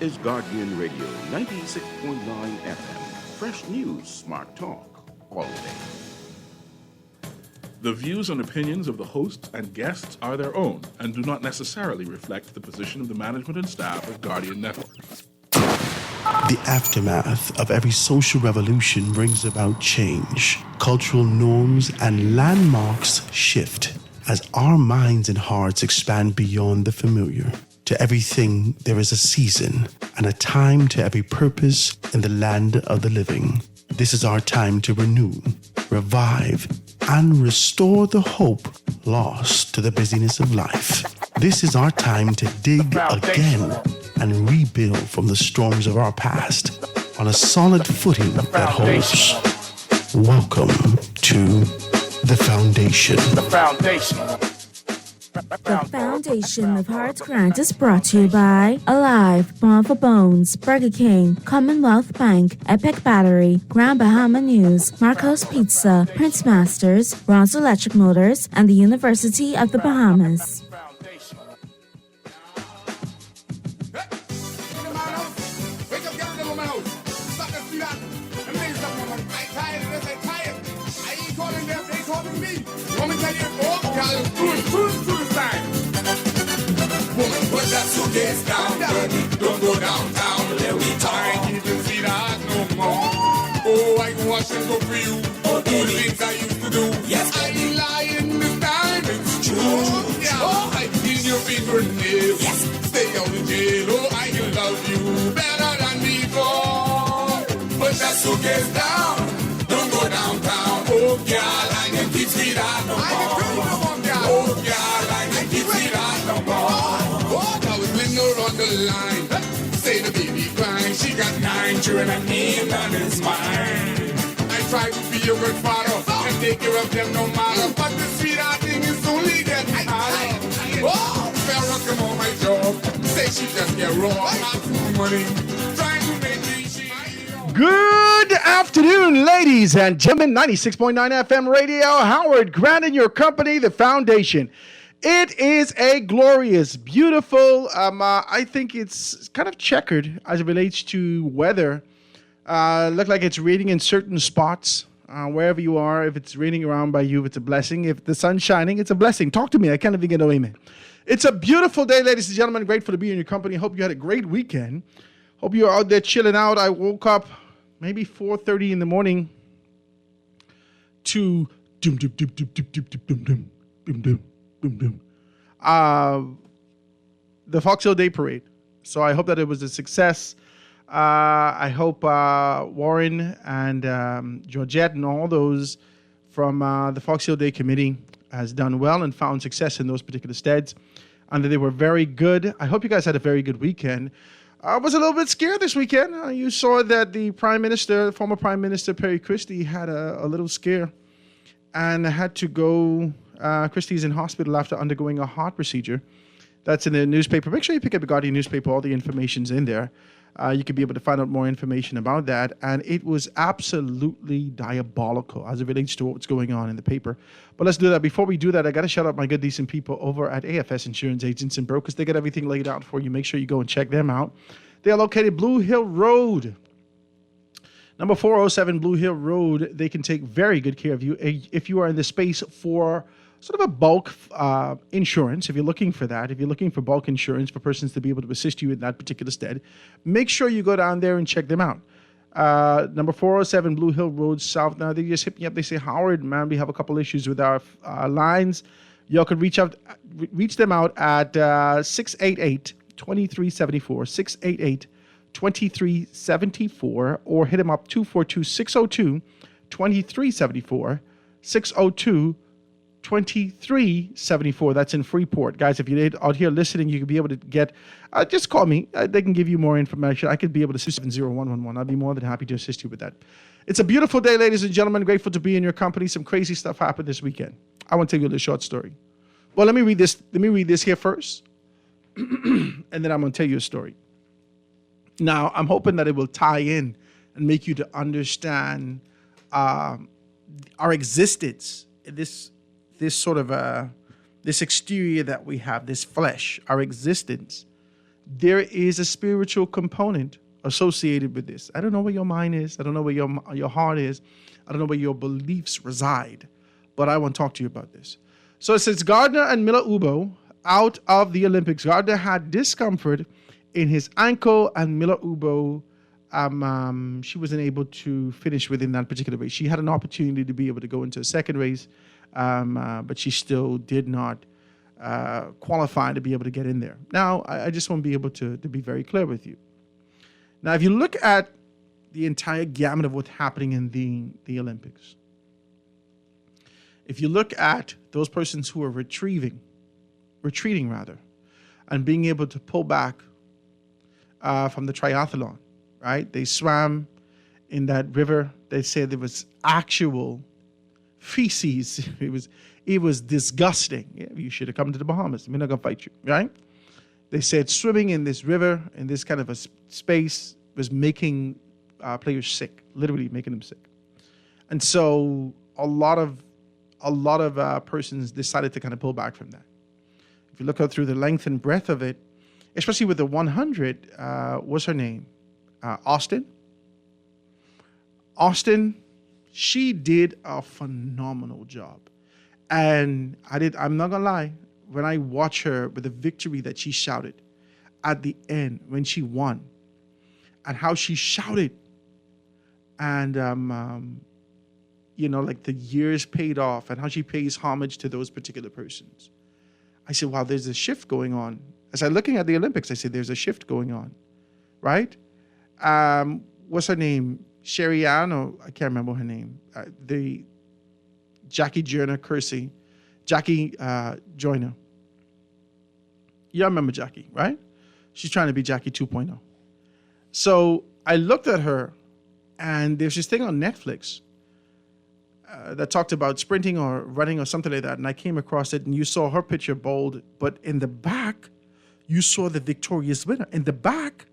is Guardian Radio 96.9 FM. Fresh news, smart talk, all day. The views and opinions of the hosts and guests are their own and do not necessarily reflect the position of the management and staff of Guardian Network. The aftermath of every social revolution brings about change. Cultural norms and landmarks shift as our minds and hearts expand beyond the familiar. To everything, there is a season and a time to every purpose in the land of the living. This is our time to renew, revive, and restore the hope lost to the busyness of life. This is our time to dig again and rebuild from the storms of our past on a solid footing that holds. Welcome to The Foundation. The Foundation. The Foundation of Hearts Grant is brought to you by Alive, Bond for Bones, Burger King, Commonwealth Bank, Epic Battery, Grand Bahama News, Marco's Pizza, Prince Masters, Ross Electric Motors, and the University of the Bahamas. Woman, put that suitcase down, baby. Don't go downtown, let we talk. I ain't even see that no more. Oh, I can wash and go for you. Oh, do the things I used to do. Yes, I be lying this time. It's true. Yeah, oh, I feel your fingernails. Yes, stay out of jail. Oh, I can love you better than before. Put that suitcase down. Don't go downtown. Oh, girl, I can keep see that no more. Oh, girl, I can keep see that no more. Oh, now it's Linda on the line. Say the baby crying. She got 9 children and me none is mine. I try to be your good father and take care of them no matter. But the sweetheart thing is only getting harder. Oh, Farrah come on my job. Say she just get raw. Not too money. Trying to make me she. Good afternoon, ladies and gentlemen. 96.9 FM radio. Howard Grant and your company, The Foundation. It is a glorious, beautiful, I think it's kind of checkered as it relates to weather. Look like it's raining in certain spots, wherever you are. If it's raining around by you, it's a blessing. If the sun's shining, it's a blessing. Talk to me. I can't even get no amen. It's a beautiful day, ladies and gentlemen. Grateful to be in your company. Hope you had a great weekend. Hope you're out there chilling out. I woke up maybe 4:30 in the morning to doom doom doom doom doom doom doom doom doom doom doom doom. The Fox Hill Day Parade. So I hope that it was a success. I hope Warren and Georgette and all those from the Fox Hill Day Committee has done well and found success in those particular steads, and that they were very good. I hope you guys had a very good weekend. I was a little bit scared this weekend. You saw that the former Prime Minister Perry Christie had a little scare and had to go. Christie's in hospital after undergoing a heart procedure. That's in the newspaper. Make sure you pick up the Guardian newspaper. All the information's in there. You could be able to find out more information about that. And it was absolutely diabolical as it relates to what's going on in the paper. But let's do that. Before we do that, I got to shout out my good, decent people over at AFS Insurance Agents and Brokers. They got everything laid out for you. Make sure you go and check them out. They are located Blue Hill Road. Number 407 Blue Hill Road. They can take very good care of you. If you are in the space for sort of a bulk insurance, if you're looking for that, if you're looking for bulk insurance for persons to be able to assist you in that particular stead, make sure you go down there and check them out. Number 407 Blue Hill Road South. Now, they just hit me up. They say, Howard, man, we have a couple issues with our lines. Y'all could reach them out at 688-2374, 688-2374, or hit them up 242-602-2374, 602-2374. That's in Freeport. Guys, if you're out here listening, you could be able to get, just call me. They can give you more information. I could be able to 70111. I'd be more than happy to assist you with that. It's a beautiful day, ladies and gentlemen. Grateful to be in your company. Some crazy stuff happened this weekend. I want to tell you a little short story. Well, let me read this. Let me read this here first, and then I'm going to tell you a story. Now, I'm hoping that it will tie in and make you to understand our existence, this sort of this exterior that we have, this flesh, our existence there is a spiritual component associated with this. I don't know where your mind is. I don't know where your heart is. I don't know where your beliefs reside. But I want to talk to you about this. So it says Gardner and Miller Ubo out of the Olympics. Gardner had discomfort in his ankle, and Miller Ubo, she wasn't able to finish within that particular race. She had an opportunity to be able to go into a second race, but she still did not qualify to be able to get in there. Now, I just want to be able to be very clear with you. Now, if you look at the entire gamut of what's happening in the Olympics, if you look at those persons who are retreating and being able to pull back from the triathlon, right? They swam in that river. They said there was actual feces. It was disgusting. Yeah, you should have come to the Bahamas. We're not going to fight you, right? They said swimming in this river, in this kind of a space, was making players sick, literally making them sick. And so a lot of persons decided to kind of pull back from that. If you look out through the length and breadth of it, especially with the 100, what's her name? Austin. She did a phenomenal job. And I'm not gonna lie, when I watch her with the victory that she shouted at the end when she won, and how she shouted, and like the years paid off, and how she pays homage to those particular persons. I said, wow, there's a shift going on. As I'm looking at the Olympics, I said, there's a shift going on, right? What's her name? Sherry Ann, or I can't remember her name. The Jackie Joyner Kersey. Jackie Joyner. You remember Jackie, right? She's trying to be Jackie 2.0. So I looked at her, and there's this thing on Netflix that talked about sprinting or running or something like that. And I came across it, and you saw her picture bold, but in the back, you saw the victorious winner. In the back,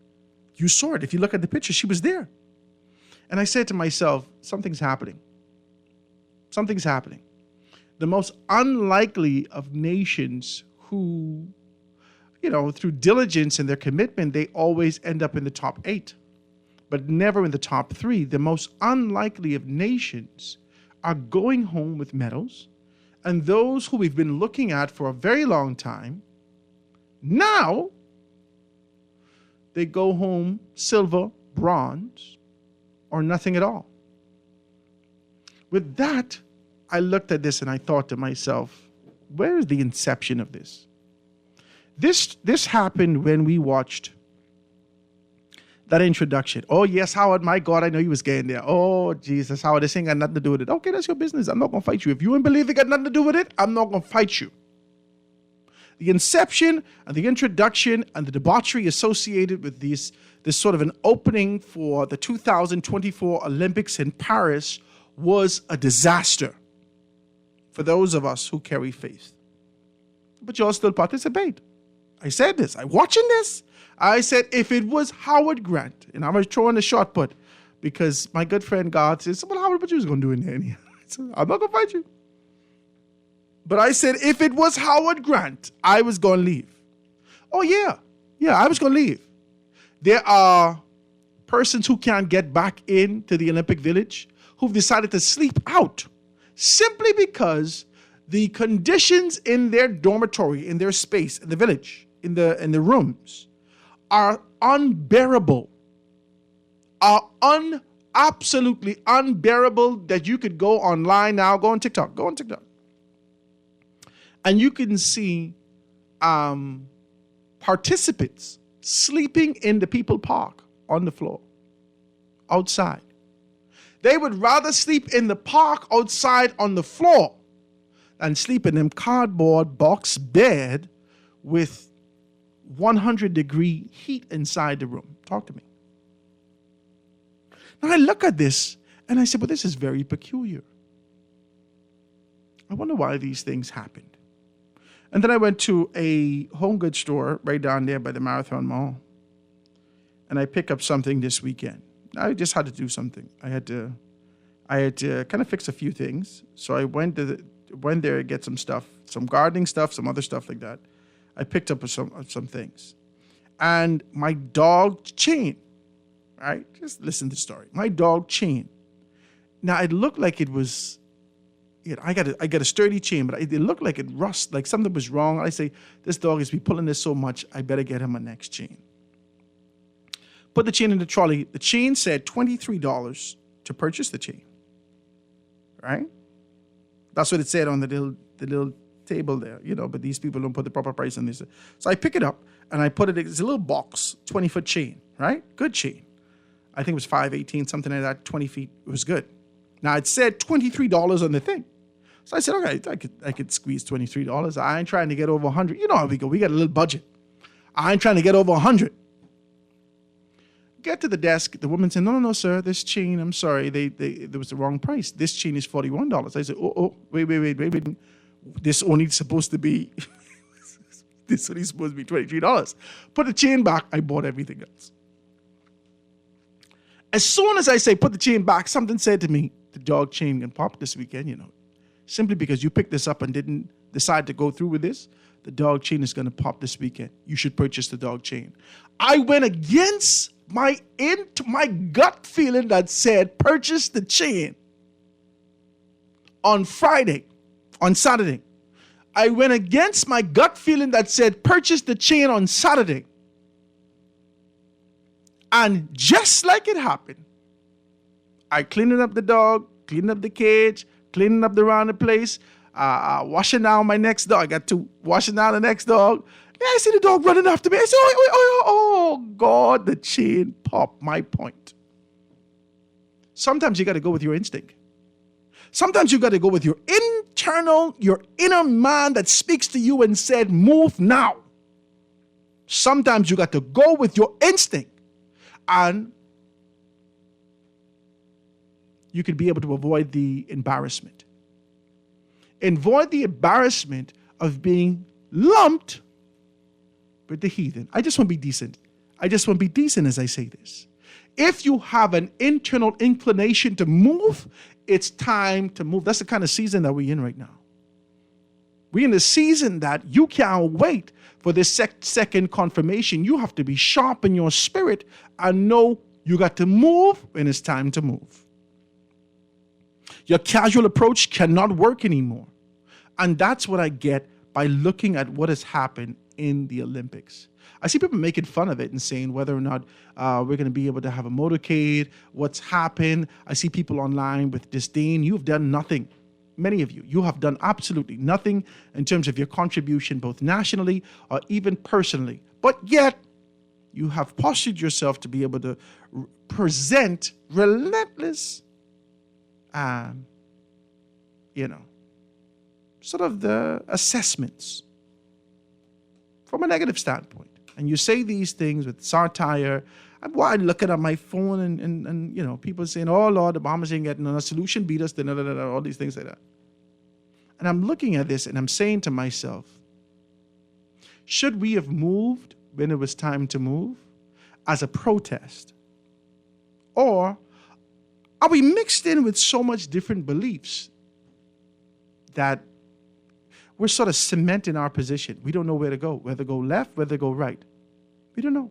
you saw it. If you look at the picture, she was there. And I said to myself, something's happening. Something's happening. The most unlikely of nations who, through diligence and their commitment, they always end up in the top 8, but never in the top 3. The most unlikely of nations are going home with medals, and those who we've been looking at for a very long time, now they go home silver, bronze, or nothing at all. With that, I looked at this and I thought to myself, where is the inception of this? This happened when we watched that introduction. Oh, yes, Howard, my God, I know you was getting there. Oh, Jesus, Howard, this ain't got nothing to do with it. Okay, that's your business. I'm not going to fight you. If you ain't believe it got nothing to do with it, I'm not going to fight you. The inception and the introduction and the debauchery associated with this sort of an opening for the 2024 Olympics in Paris was a disaster for those of us who carry faith. But y'all still participate. I said this. I'm watching this. I said, if it was Howard Grant, and I was throwing the shot put, because my good friend God says, well, Howard, what you was going to do in there? I'm not going to fight you. But I said, if it was Howard Grant, I was going to leave. Oh, yeah. Yeah, I was going to leave. There are persons who can't get back into the Olympic Village who've decided to sleep out simply because the conditions in their dormitory, in their space, in the village, in the rooms, are unbearable, absolutely unbearable, that you could go online now, go on TikTok, and you can see participants sleeping in the People Park on the floor, outside. They would rather sleep in the park outside on the floor than sleep in them cardboard box bed with 100-degree heat inside the room. Talk to me. Now I look at this and I said, well, this is very peculiar. I wonder why these things happened. And then I went to a home goods store right down there by the Marathon Mall. And I picked up something this weekend. I just had to do something. I had to kind of fix a few things. So I went there to get some stuff, some gardening stuff, some other stuff like that. I picked up some things. and my dog chain, right? Just listen to the story. My dog chain. Now, it looked like it was, I got a sturdy chain, but it looked like it rust, like something was wrong. I say, this dog is be pulling this so much, I better get him a next chain. Put the chain in the trolley. The chain said $23 to purchase the chain, right? That's what it said on the little table there, but these people don't put the proper price on this. So I pick it up and I put it, it's a little box, 20-foot chain, right? Good chain. I think it was 518, something like that, 20 feet. It was good. Now it said $23 on the thing. So I said, okay, I could squeeze $23. I ain't trying to get over 100. You know how we go. We got a little budget. I ain't trying to get over 100. Get to the desk. The woman said, no, sir, this chain, I'm sorry, there was the wrong price. This chain is $41. I said, wait. This only supposed to be $23. Put the chain back. I bought everything else. As soon as I say put the chain back, something said to me, the dog chain can pop this weekend, Simply because you picked this up and didn't decide to go through with this, the dog chain is going to pop this weekend. You should purchase the dog chain. I went against my gut feeling that said purchase the chain on Saturday. I went against my gut feeling that said purchase the chain on Saturday. And just like it happened, I cleaning up the dog, cleaning up the cage, cleaning up around the place, washing down my next dog. I got to washing down the next dog. Yeah, I see the dog running after me. I said, oh, God, the chain popped. My point. Sometimes you got to go with your instinct. Sometimes you got to go with your inner man that speaks to you and said, move now. Sometimes you got to go with your instinct. And you could be able to avoid the embarrassment. Avoid the embarrassment of being lumped with the heathen. I just want to be decent. As I say this. If you have an internal inclination to move, it's time to move. That's the kind of season that we're in right now. We're in the season that you can't wait for this second confirmation. You have to be sharp in your spirit and know you got to move when it's time to move. Your casual approach cannot work anymore. And that's what I get by looking at what has happened in the Olympics. I see people making fun of it and saying whether or not we're going to be able to have a motorcade, what's happened. I see people online with disdain. You've done nothing. Many of you have done absolutely nothing in terms of your contribution, both nationally or even personally. But yet, you have postured yourself to be able to present relentless, sort of the assessments from a negative standpoint. And you say these things with satire. I'm looking at my phone and people saying, oh, Lord, the Bahamas ain't getting a solution, beat us, all these things like that. And I'm looking at this and I'm saying to myself, should we have moved when it was time to move as a protest? Or are we mixed in with so much different beliefs that we're sort of cementing our position? We don't know where to go, whether to go left, whether to go right. We don't know.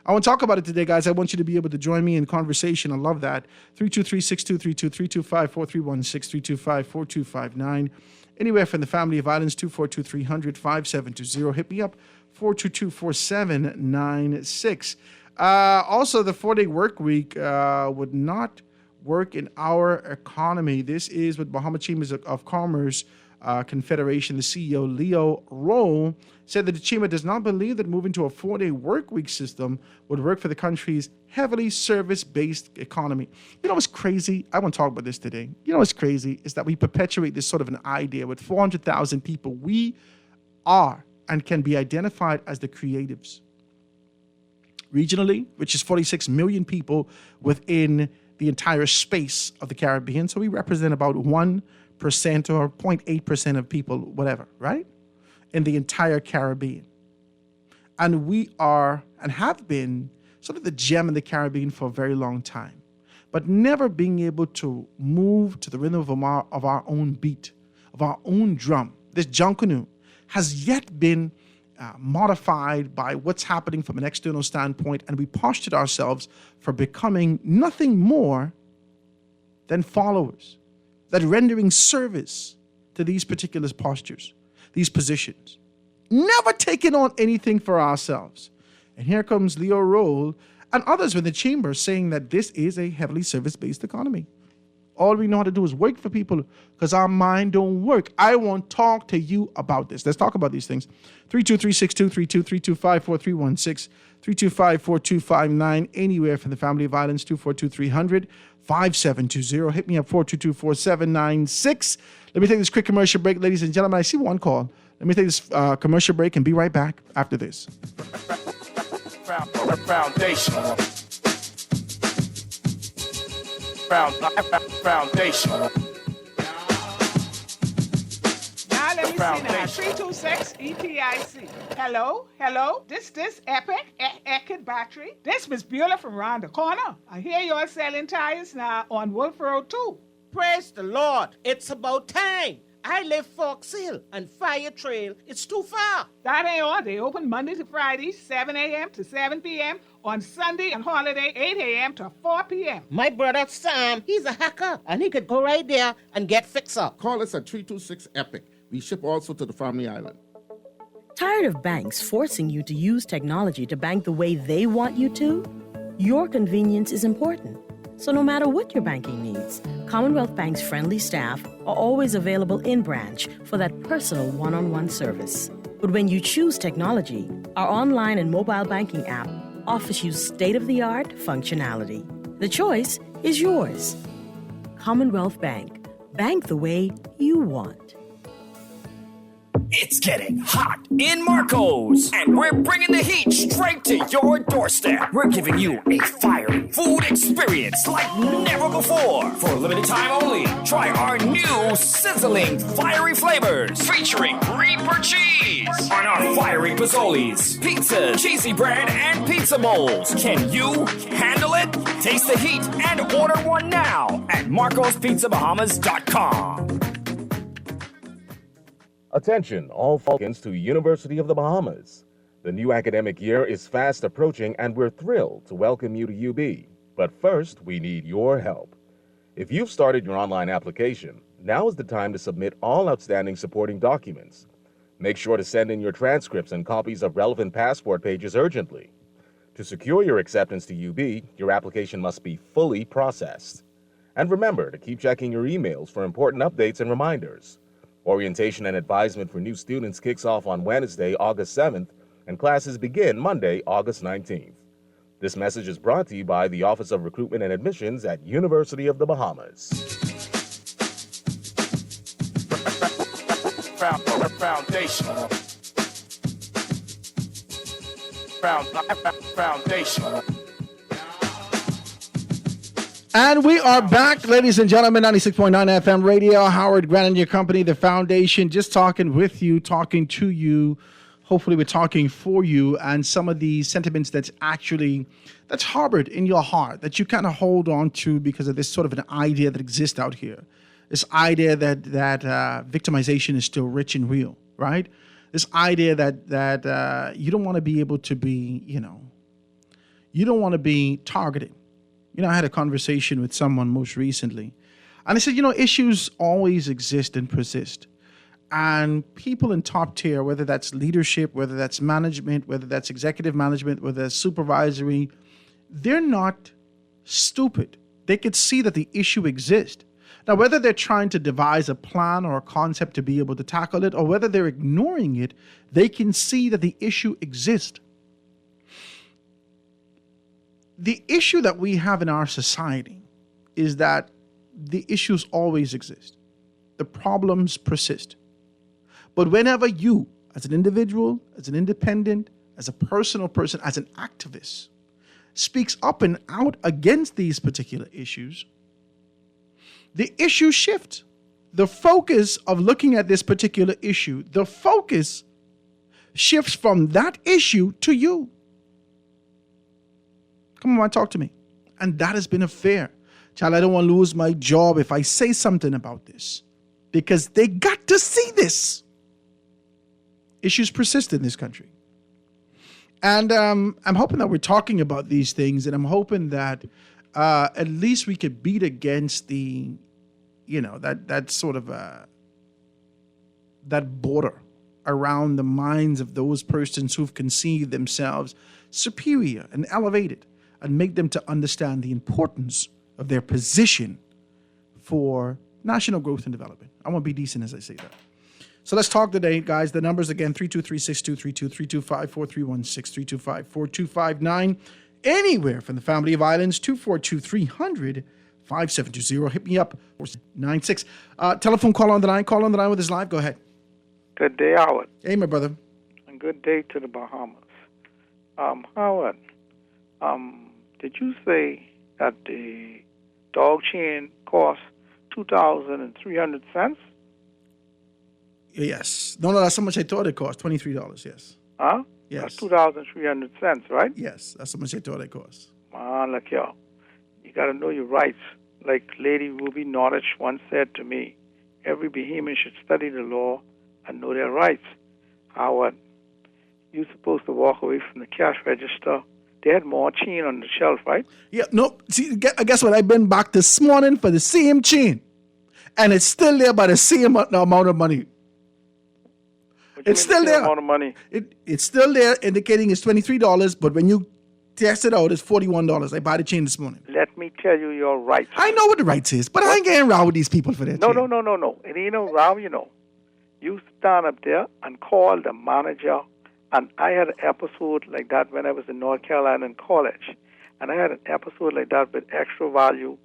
I want to talk about it today, guys. I want you to be able to join me in conversation. I love that. 323-6232, 325-431-6, 325-4259. Anywhere from the family of islands, 242-300-5720. Hit me up, 422-4796. Also, the 4-day work week would not work in our economy. This is what Bahama Chambers of Commerce Confederation, the CEO, Leo Rowe, said that the chamber does not believe that moving to a 4-day work week system would work for the country's heavily service-based economy. You know what's crazy? I want to talk about this today. You know what's crazy is that we perpetuate this sort of an idea with 400,000 people. We are and can be identified as the creatives. Regionally, which is 46 million people within the entire space of the Caribbean. So we represent about 1% or 0.8% of people, whatever, right? In the entire Caribbean. And we are and have been sort of the gem in the Caribbean for a very long time, but never being able to move to the rhythm of our own beat, of our own drum. This Junkanoo has yet been modified by what's happening from an external standpoint, and we postured ourselves for becoming nothing more than followers, that rendering service to these particular postures, these positions, never taking on anything for ourselves. And here comes Leo Roll and others in the chamber saying that this is a heavily service-based economy. All we know how to do is work for people because our mind don't work. I want to talk to you about this. Let's talk about these things. 323-6232, 325-4316, 325-4259, anywhere from the family of violence, 242-300, 5720. Hit me up, 422-4796. Let me take this quick commercial break, ladies and gentlemen. I see one call. Let me take this commercial break and be right back after this. Foundation. Foundation. Now let me see now. 326 EPIC. Hello. This Epic Eckert battery. This Miss Beulah from around the corner. I hear you're selling tires now on Wolf Road too. Praise the Lord. It's about time. I live Fox Hill and Fire Trail. It's too far. That ain't all. They open Monday to Friday, 7 a.m. to 7 p.m. On Sunday and holiday, 8 a.m. to 4 p.m. My brother Sam, he's a hacker, and he could go right there and get fixed up. Call us at 326 EPIC. We ship also to the Family Island. Tired of banks forcing you to use technology to bank the way they want you to? Your convenience is important. So no matter what your banking needs, Commonwealth Bank's friendly staff are always available in branch for that personal one-on-one service. But when you choose technology, our online and mobile banking app offers you state-of-the-art functionality. The choice is yours. Commonwealth Bank. Bank the way you want. It's getting hot in Marco's, and we're bringing the heat straight to your doorstep. We're giving you a fiery food experience like never before. For a limited time only, try our new sizzling fiery flavors featuring Reaper cheese on our fiery pozzolis, pizzas, cheesy bread, and pizza bowls. Can you handle it? Taste the heat and order one now at marcospizzabahamas.com. Attention, all Falcons to University of the Bahamas. The new academic year is fast approaching and we're thrilled to welcome you to UB. But first, we need your help. If you've started your online application, now is the time to submit all outstanding supporting documents. Make sure to send in your transcripts and copies of relevant passport pages urgently. To secure your acceptance to UB, your application must be fully processed. And remember to keep checking your emails for important updates and reminders. Orientation and advisement for new students kicks off on Wednesday, August 7th, and classes begin Monday, August 19th. This message is brought to you by the Office of Recruitment and Admissions at University of the Bahamas. Foundation. Foundation. And we are back, ladies and gentlemen, 96.9 FM radio. Howard Grant and your company, the foundation, just talking with you, talking to you. Hopefully we're talking for you, and some of the sentiments that's harbored in your heart that you kind of hold on to because of this sort of an idea that exists out here. This idea that victimization is still rich and real, right? This idea that you don't want to be able to be, you don't want to be targeted. I had a conversation with someone most recently, and I said, issues always exist and persist. And people in top tier, whether that's leadership, whether that's management, whether that's executive management, whether that's supervisory, they're not stupid. They could see that the issue exists. Now, whether they're trying to devise a plan or a concept to be able to tackle it, or whether they're ignoring it, they can see that the issue exists. The issue that we have in our society is that the issues always exist. The problems persist. But whenever you, as an individual, as an independent, as a personal person, as an activist, speaks up and out against these particular issues, the issue shifts. The focus of looking at this particular issue, the focus shifts from that issue to you. Come on, talk to me. And that has been a fair. Child, I don't want to lose my job if I say something about this. Because they got to see this. issues persist in this country. And I'm hoping that we're talking about these things, and I'm hoping that at least we could beat against the, that sort of that border around the minds of those persons who've conceived themselves superior and elevated, and make them to understand the importance of their position for national growth and development. I want to be decent as I say that. So let's talk today, guys. The numbers again, 323-6232, 325-4316, 325-4259. Anywhere from the family of islands, 242-300-5720. Hit me up, 496. Telephone call on the line. Call on the line with us live. Go ahead. Good day, Howard. Hey, my brother. And good day to the Bahamas. Howard, did you say that the dog chain cost $2,300? Yes. No, that's how much I thought it cost. $23, yes. Huh? Yes. That's $2,300, right? Yes, that's how much I thought it cost. Man, look here. You got to know your rights. Like Lady Ruby Nordich once said to me, every Bahamian should study the law and know their rights. Howard, you're supposed to walk away from the cash register. They had more chain on the shelf, right? Yeah, no. See, guess what? I've been back this morning for the same chain, and it's still there by the same amount of money. It's still there. Amount of money. It's still there, indicating it's $23. But when you test it out, it's $41. I bought the chain this morning. Let me tell you your rights. I know what the rights is, but I ain't getting around with these people for that. No. It ain't no row, You stand up there and call the manager. And I had an episode like that when I was in North Carolina in college. And I had an episode like that with Extra Value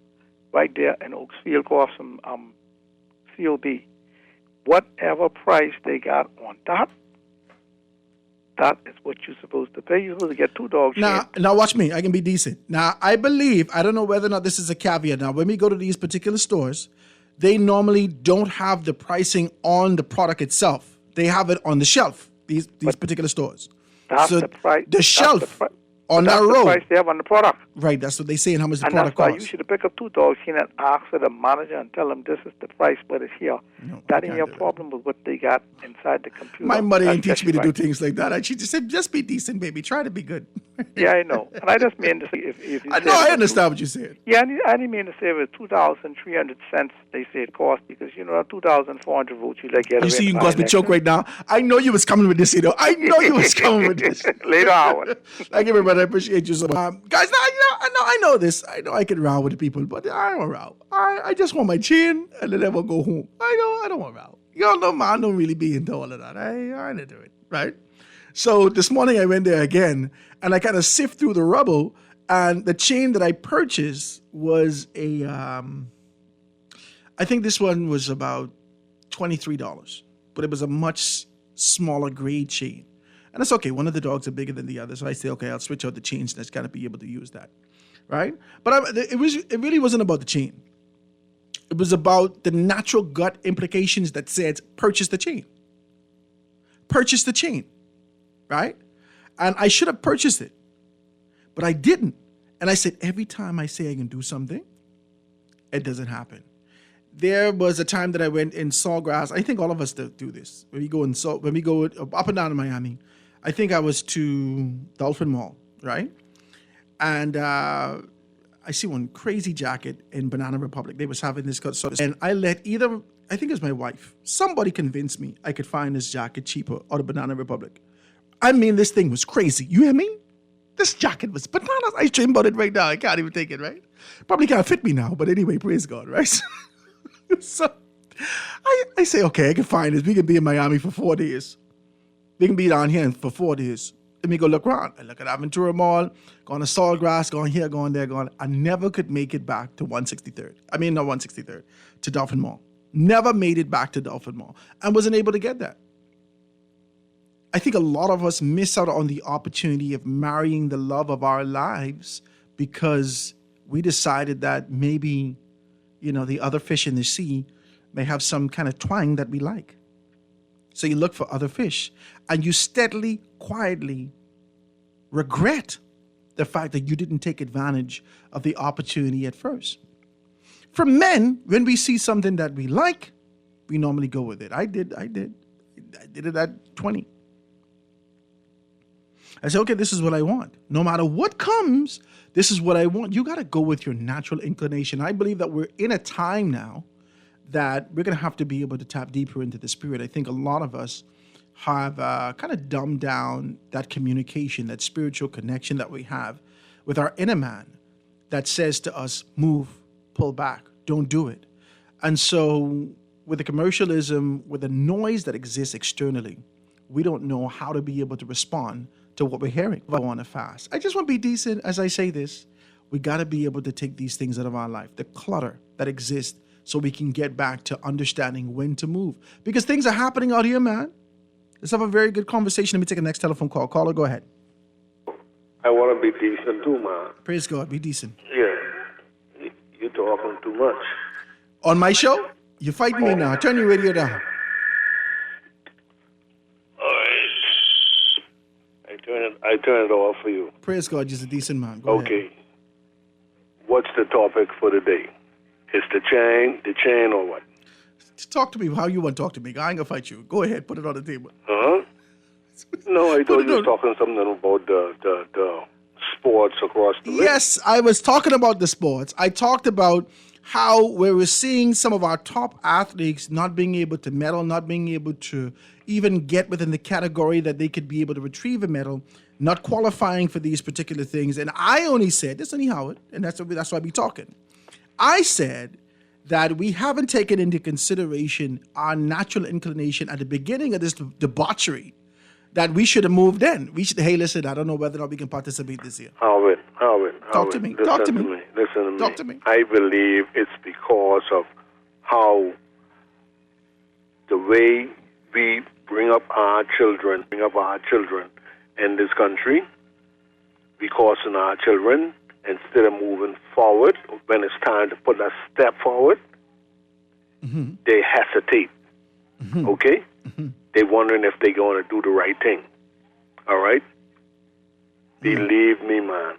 right there in Oaksfield across from COB. Whatever price they got on that is what you're supposed to pay. You're supposed to get 2 dogs. Now watch me. I can be decent. Now, I believe, I don't know whether or not this is a caveat. Now, when we go to these particular stores, they normally don't have the pricing on the product itself. They have it on the shelf, these particular stores. That's the price. The shelf on that road. That's the price they have on the product. Right, that's what they say and how much the and product that's why costs. You should pick up 2 dogs and ask for the manager and tell them this is the price, but it's here. No, that ain't your problem with what they got inside the computer. My mother didn't teach me to do things like that. She just said, just be decent, baby. Try to be good. Yeah, I know. And I just mean to say, if you I know, I understand what you're saying. Yeah, I didn't mean to say it was 2,300 cents they say it cost, because, 2,400 votes you like get. You see, you can cause me choke right now. I know you was coming with this, I know you was coming with this. Later, Howard. Thank you, everybody. I appreciate you so much. Guys, I know this. I know I can row with the people, but I don't row. I just want my chain and then I will go home. I don't want to row. Y'all know, man, I don't really be into all of that. I ain't into it, right? So this morning I went there again, and I kind of sift through the rubble, and the chain that I purchased was a, I think this one was about $23, but it was a much smaller grade chain. And that's okay. One of the dogs are bigger than the other, so I say, okay, I'll switch out the chains. That's got to be able to use that, right? But it really wasn't about the chain. It was about the natural gut implications that said, purchase the chain. Purchase the chain, right? And I should have purchased it, but I didn't. And I said, every time I say I can do something, it doesn't happen. There was a time that I went in Sawgrass. I think all of us do this. When we go up and down in Miami, I think I was to Dolphin Mall, right? And I see one crazy jacket in Banana Republic. They was having this cut, and I let I think it was my wife, somebody convinced me I could find this jacket cheaper out of Banana Republic. I mean, this thing was crazy. You hear me? This jacket was bananas. I dream about it right now. I can't even take it, right? Probably can't fit me now, but anyway, praise God, right? So I say, okay, I can find this. We can be in Miami for 4 days. We can be down here for 4 days. Let me go look around. I look at Aventura Mall, going to Sawgrass, going here, going there, going. I never could make it back to 163rd. I mean, not 163rd, to Dolphin Mall. Never made it back to Dolphin Mall and wasn't able to get that. I think a lot of us miss out on the opportunity of marrying the love of our lives because we decided that maybe, the other fish in the sea may have some kind of twang that we like. So you look for other fish and you steadily, quietly regret the fact that you didn't take advantage of the opportunity at first. For men, when we see something that we like, we normally go with it. I did it at 20. I say, okay, this is what I want. No matter what comes, this is what I want. You got to go with your natural inclination. I believe that we're in a time now that we're going to have to be able to tap deeper into the spirit. I think a lot of us have kind of dumbed down that communication, that spiritual connection that we have with our inner man that says to us, move, pull back, don't do it. And so with the commercialism, with the noise that exists externally, we don't know how to be able to respond to what we're hearing. I want to fast. I just want to be decent as I say this. We got to be able to take these things out of our life, the clutter that exists, so we can get back to understanding when to move. Because things are happening out here, man. Let's have a very good conversation. Let me take a next telephone call. Caller, go ahead. I want to be decent too, man. Praise God. Be decent. Yeah. You're talking too much. On my show? You're fighting me now. Turn your radio down. All right. I turn it off for you. Praise God. You're a decent man. Go okay. ahead. What's the topic for the day? It's the chain or what? Talk to me how you want to talk to me. I ain't going to fight you. Go ahead. Put it on the table. Uh-huh. No, I thought you were talking something about the sports across the league. Yes, I was talking about the sports. I talked about how we were seeing some of our top athletes not being able to medal, not being able to even get within the category that they could be able to retrieve a medal, not qualifying for these particular things. And I only said, this is Howard, and that's why we talking. I said that we haven't taken into consideration our natural inclination at the beginning of this debauchery, that we should have moved in. We should, hey, listen, I don't know whether or not we can participate this year. Howard. Talk to me. Listen to me. Talk to me. I believe it's because of how the way we bring up our children in this country, we caution our children, instead of moving forward, when it's time to put a step forward, they hesitate. Okay? They're wondering if they're going to do the right thing. All right? Believe me, man.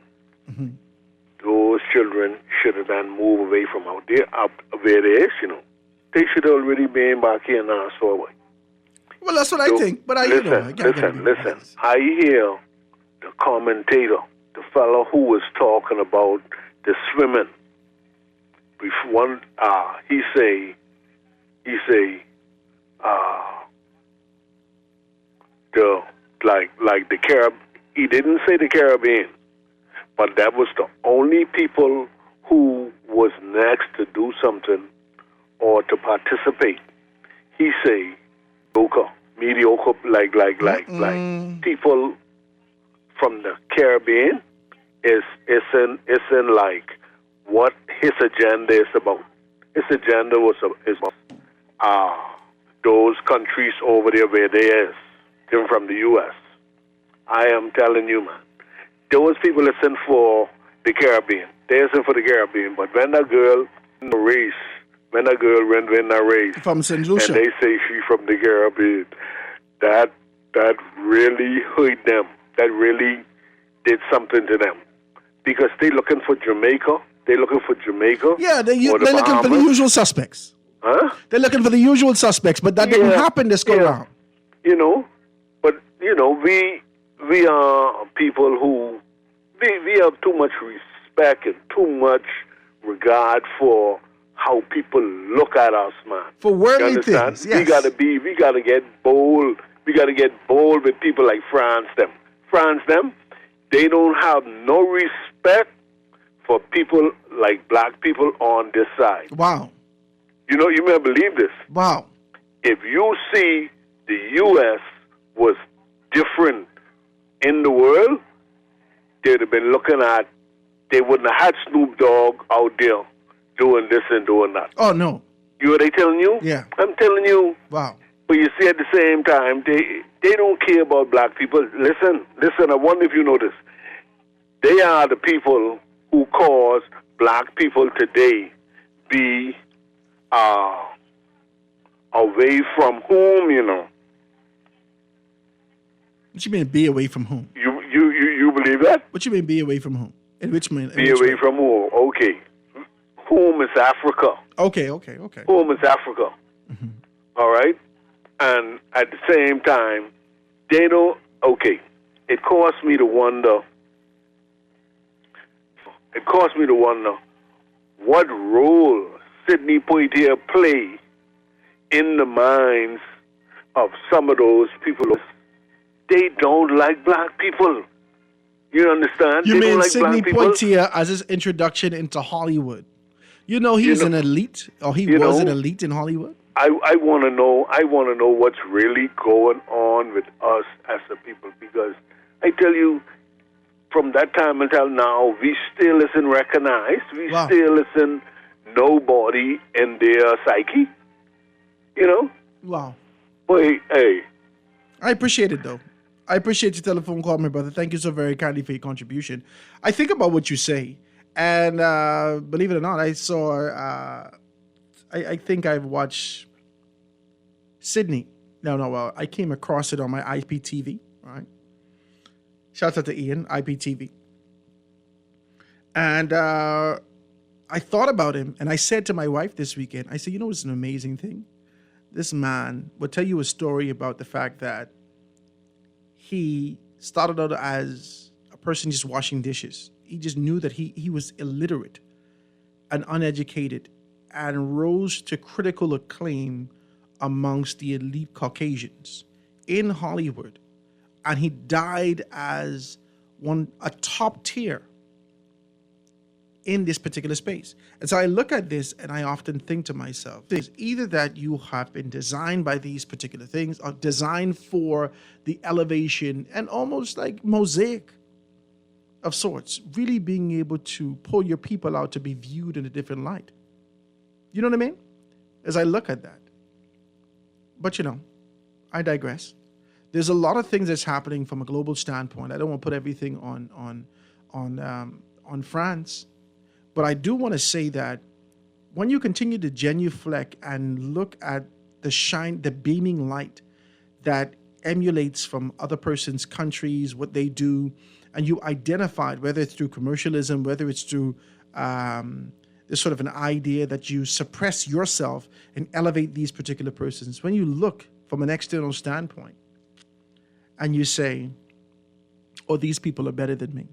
Those children should have been moved away from out there, up where they is, They should already be back here now, so well, that's what I think. But listen. I hear the commentator, the fellow who was talking about the swimming. He say, the Caribbean. He didn't say the Caribbean, but that was the only people who was next to do something or to participate. He say, mediocre, like people from the Caribbean is in like what his agenda is about. His agenda is about those countries over there where they is, even from the U.S. I am telling you, man, those people listen for the Caribbean. They listen for the Caribbean, but when a girl in a race, win a race, from St. Lucia, and they say she's from the Caribbean, that really hurt them. That really did something to them. Because they're looking for Jamaica. Yeah, they're looking for the usual suspects. Huh? They're looking for the usual suspects, but that didn't happen this go round. We are people who we have too much respect and too much regard for how people look at us, man. For worldly things, yes. We gotta get bold. We gotta get bold with people like France them. They don't have no respect for people like black people on this side. Wow. You may believe this. Wow. If you see the U.S. was different in the world, they'd have been looking at, they wouldn't have had Snoop Dogg out there doing this and doing that. Oh, no. You know what they telling you? Yeah. I'm telling you. Wow. But you see, at the same time, they don't care about black people. Listen, I wonder if you know this. They are the people who cause black people today be away from whom, What you mean, be away from whom? You believe that? What you mean, be away from whom? In which mean? Be away from whom? Okay. Whom is Africa? Okay. Whom is Africa? All right? And at the same time, they don't, okay, it caused me to wonder. It caused me to wonder what role Sidney Poitier play in the minds of some of those people. They don't like black people. You understand? You they mean don't like Sidney black people. Poitier as his introduction into Hollywood? You know he's an elite, or he was an elite in Hollywood. I want to know. I want to know what's really going on with us as a people, because I tell you, from that time until now, we still isn't recognized. We still isn't nobody in their psyche. You know? Wow. Boy, hey. I appreciate it, though. I appreciate your telephone call, my brother. Thank you so very kindly for your contribution. I think about what you say, and believe it or not, I saw. I think I've watched Sydney. Well, I came across it on my IPTV. Right. Shout out to Ian, IPTV. And I thought about him, and I said to my wife this weekend, I said, you know, it's an amazing thing. This man will tell you a story about the fact that he started out as a person just washing dishes. He just knew that he was illiterate and uneducated and rose to critical acclaim amongst the elite Caucasians in Hollywood. And he died as a top tier in this particular space. And so I look at this and I often think to myself, it's either that you have been designed by these particular things or designed for the elevation and almost like mosaic of sorts, really being able to pull your people out to be viewed in a different light. You know what I mean? As I look at that. But you know, I digress. There's a lot of things that's happening from a global standpoint. I don't want to put everything on France. But I do want to say that when you continue to genuflect and look at the beaming light that emulates from other person's countries, what they do, and you identify it, whether it's through commercialism, whether it's through this sort of an idea that you suppress yourself and elevate these particular persons. When you look from an external standpoint and you say, oh, these people are better than me.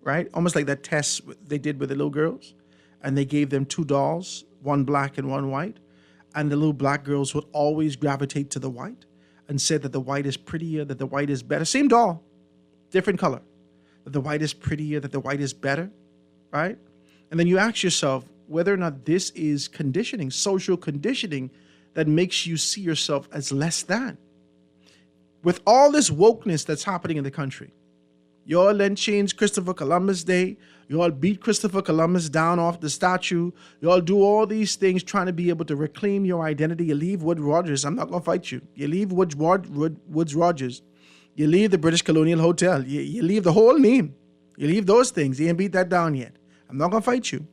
Right? Almost like that test they did with the little girls. And they gave them 2 dolls, one black and one white. And the little black girls would always gravitate to the white and said that the white is prettier, that the white is better. Same doll, different color. That the white is prettier, that the white is better. Right? And then you ask yourself whether or not this is conditioning, social conditioning, that makes you see yourself as less than. With all this wokeness that's happening in the country, you all then change Christopher Columbus Day. You all beat Christopher Columbus down off the statue. You all do all these things trying to be able to reclaim your identity. You leave Woodes Rogers. I'm not going to fight you. You leave Woodes Rogers. You leave the British Colonial Hotel. You leave the whole name. You leave those things. You ain't beat that down yet. I'm not going to fight you.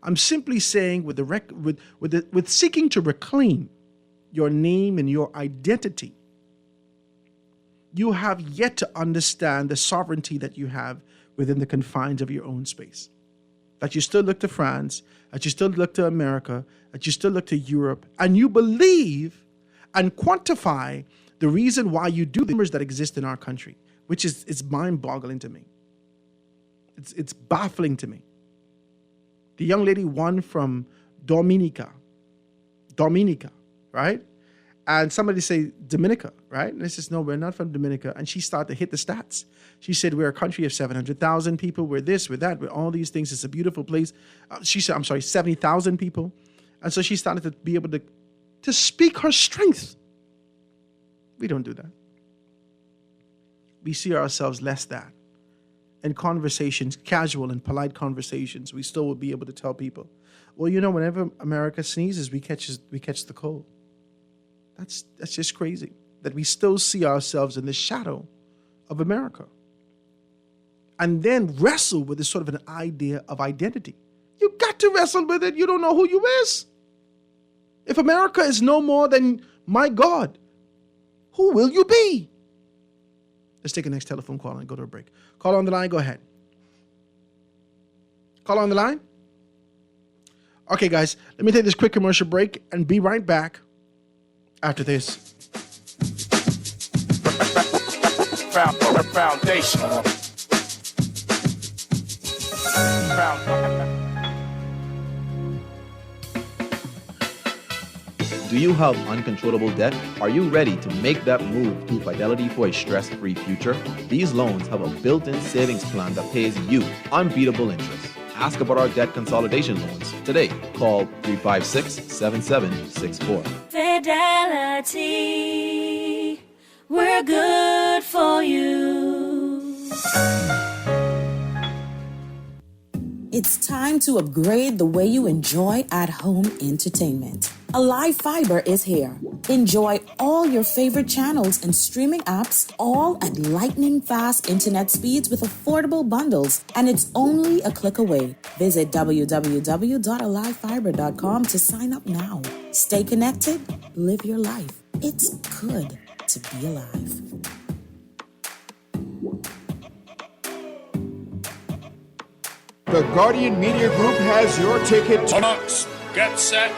I'm simply saying with seeking to reclaim your name and your identity, you have yet to understand the sovereignty that you have within the confines of your own space. That you still look to France, that you still look to America, that you still look to Europe, and you believe and quantify the reason why you do the numbers that exist in our country, which is it's mind-boggling to me. It's baffling to me. The young lady won from Dominica, right? And somebody say Dominica, right? And I says, no, we're not from Dominica. And she started to hit the stats. She said, we're a country of 700,000 people. We're this, we're that, we're all these things. It's a beautiful place. She said, 70,000 people. And so she started to be able to speak her strength. We don't do that. We see ourselves less than. In conversations, casual and polite conversations, we still will be able to tell people, well, you know, whenever America sneezes, we catch the cold. That's just crazy that we still see ourselves in the shadow of America. And then wrestle with this sort of an idea of identity. You got to wrestle with it. You don't know who you is. If America is no more than my God, who will you be? Let's take the next telephone call and go to a break. Call on the line, go ahead. Call on the line? Okay, guys, let me take this quick commercial break and be right back after this. Foundation. Do you have uncontrollable debt? Are you ready to make that move to Fidelity for a stress-free future? These loans have a built-in savings plan that pays you unbeatable interest. Ask about our debt consolidation loans today. Call 356-7764. Fidelity, we're good for you. It's time to upgrade the way you enjoy at-home entertainment. Alive Fiber is here. Enjoy all your favorite channels and streaming apps, all at lightning-fast internet speeds with affordable bundles, and it's only a click away. Visit www.alivefiber.com to sign up now. Stay connected, live your life. It's good to be alive. The Guardian Media Group has your ticket to... Knox, get set.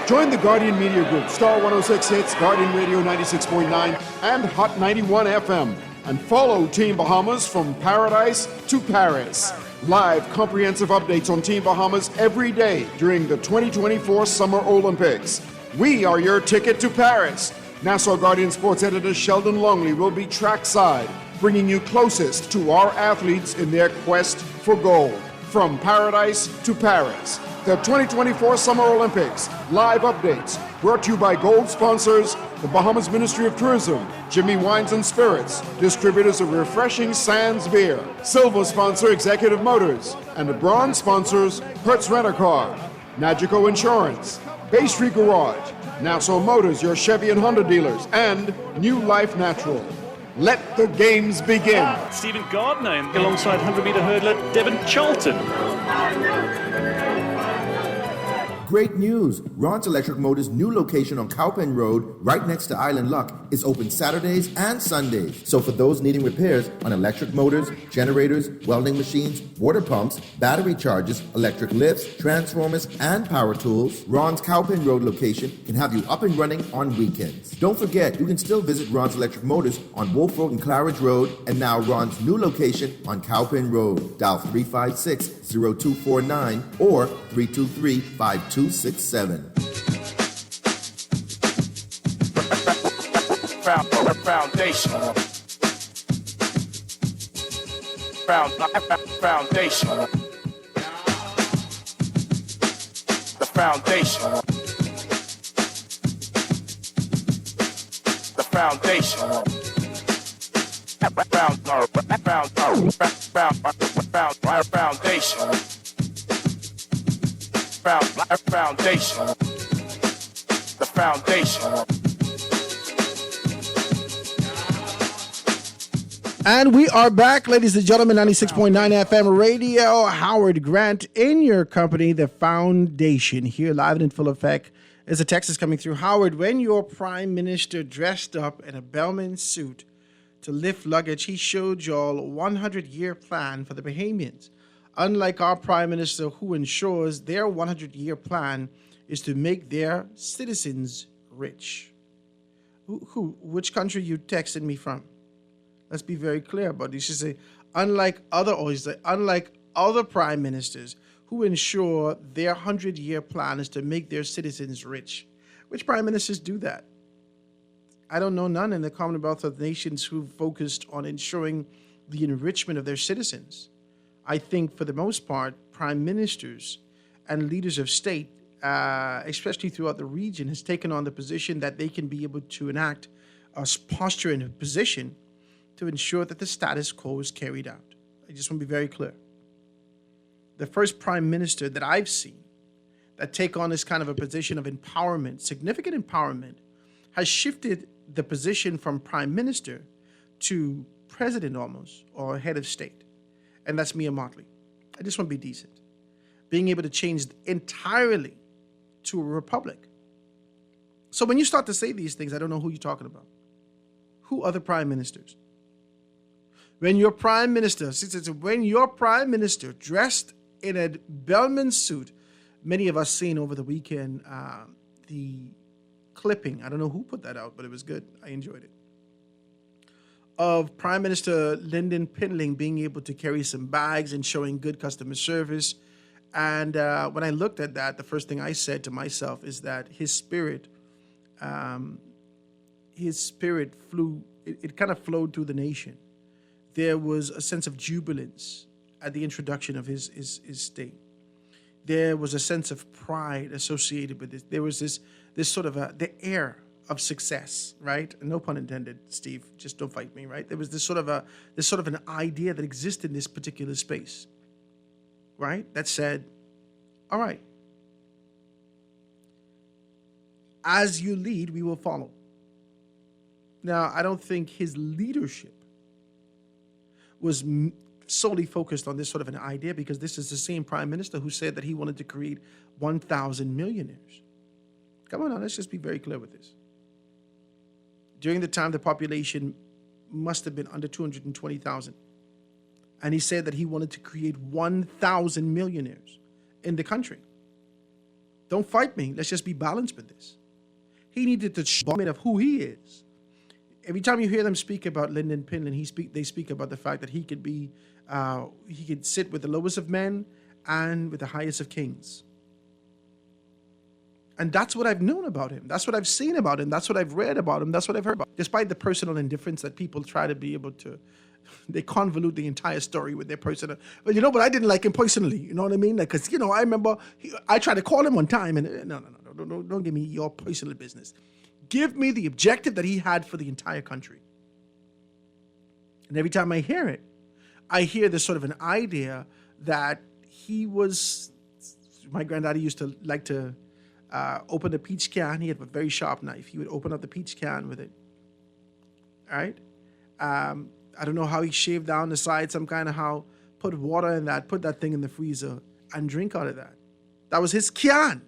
Join the Guardian Media Group, Star 106 Hits, Guardian Radio 96.9, and Hot 91 FM. And follow Team Bahamas from paradise to Paris. Live comprehensive updates on Team Bahamas every day during the 2024 Summer Olympics. We are your ticket to Paris. Nassau Guardian Sports Editor Sheldon Longley will be trackside, bringing you closest to our athletes in their quest for gold. From paradise to Paris. The 2024 Summer Olympics live updates brought to you by gold sponsors, the Bahamas Ministry of Tourism, Jimmy Wines and Spirits, distributors of refreshing Sands beer, silver sponsor Executive Motors, and the bronze sponsors Hertz Rent-A-Car, Nagico Insurance, Bay Street Garage, Nassau Motors, your Chevy and Honda dealers, and New Life Natural. Let the games begin. Stephen Gardner alongside 100-meter hurdler Devon Charlton. Great news! Ron's Electric Motors' new location on Cowpen Road, right next to Island Luck, is open Saturdays and Sundays. So for those needing repairs on electric motors, generators, welding machines, water pumps, battery chargers, electric lifts, transformers, and power tools, Ron's Cowpen Road location can have you up and running on weekends. Don't forget, you can still visit Ron's Electric Motors on Wolf Road and Claridge Road, and now Ron's new location on Cowpen Road. Dial 356-0249 or 323-5267. Foundation. Foundation. The foundation. The foundation. Foundation. The foundation. And we are back, ladies and gentlemen, 96.9 FM radio. Howard Grant in your company, The Foundation, here live and in full effect. As the text is coming through. Howard, when your prime minister dressed up in a bellman suit to lift luggage, he showed y'all a 100-year plan for the Bahamians. Unlike our prime minister, who ensures their 100-year plan is to make their citizens rich. Which country you texting me from? Let's be very clear about this. You say, unlike other prime ministers who ensure their 100-year plan is to make their citizens rich. Which prime ministers do that? I don't know none in the Commonwealth of Nations who focused on ensuring the enrichment of their citizens. I think for the most part, prime ministers and leaders of state, especially throughout the region, has taken on the position that they can be able to enact a posture and a position to ensure that the status quo is carried out. I just want to be very clear. The first prime minister that I've seen that take on this kind of a position of empowerment, significant empowerment, has shifted the position from prime minister to president almost, or head of state. And that's Mia Mottley. I just want to be decent. Being able to change entirely to a republic. So when you start to say these things, I don't know who you're talking about. Who are the prime ministers? When your prime minister dressed in a bellman suit, many of us seen over the weekend the clipping. I don't know who put that out, but it was good. I enjoyed it. of Prime Minister Lyndon Pinling being able to carry some bags and showing good customer service. And when I looked at that, the first thing I said to myself is that his spirit flew, it kind of flowed through the nation. There was a sense of jubilance at the introduction of his state. There was a sense of pride associated with this. There was this sort of the air of success, right? No pun intended, Steve. Just don't fight me, right? There was this sort of an idea that existed in this particular space, right? That said, all right, as you lead, we will follow. Now, I don't think his leadership was solely focused on this sort of an idea, because this is the same prime minister who said that he wanted to create 1,000 millionaires. Come on now, let's just be very clear with this. During the time, the population must have been under 220,000. And he said that he wanted to create 1,000 millionaires in the country. Don't fight me. Let's just be balanced with this. He needed to show of who he is. Every time you hear them speak about Lyndon Pinling, they speak about the fact that he could sit with the lowest of men and with the highest of kings. And that's what I've known about him. That's what I've seen about him. That's what I've read about him. That's what I've heard about him. Despite the personal indifference that people try to be able to, they convolute the entire story with their personal. But but I didn't like him personally. You know what I mean? Like, because I remember I tried to call him one time, and no, don't give me your personal business. Give me the objective that he had for the entire country. And every time I hear it, I hear this sort of an idea that he was. My granddaddy used to like to open a peach can. He had a very sharp knife. He would open up the peach can with it. All right. I don't know how he shaved down the side, some kind of how, put water in that, put that thing in the freezer and drink out of that. That was his can.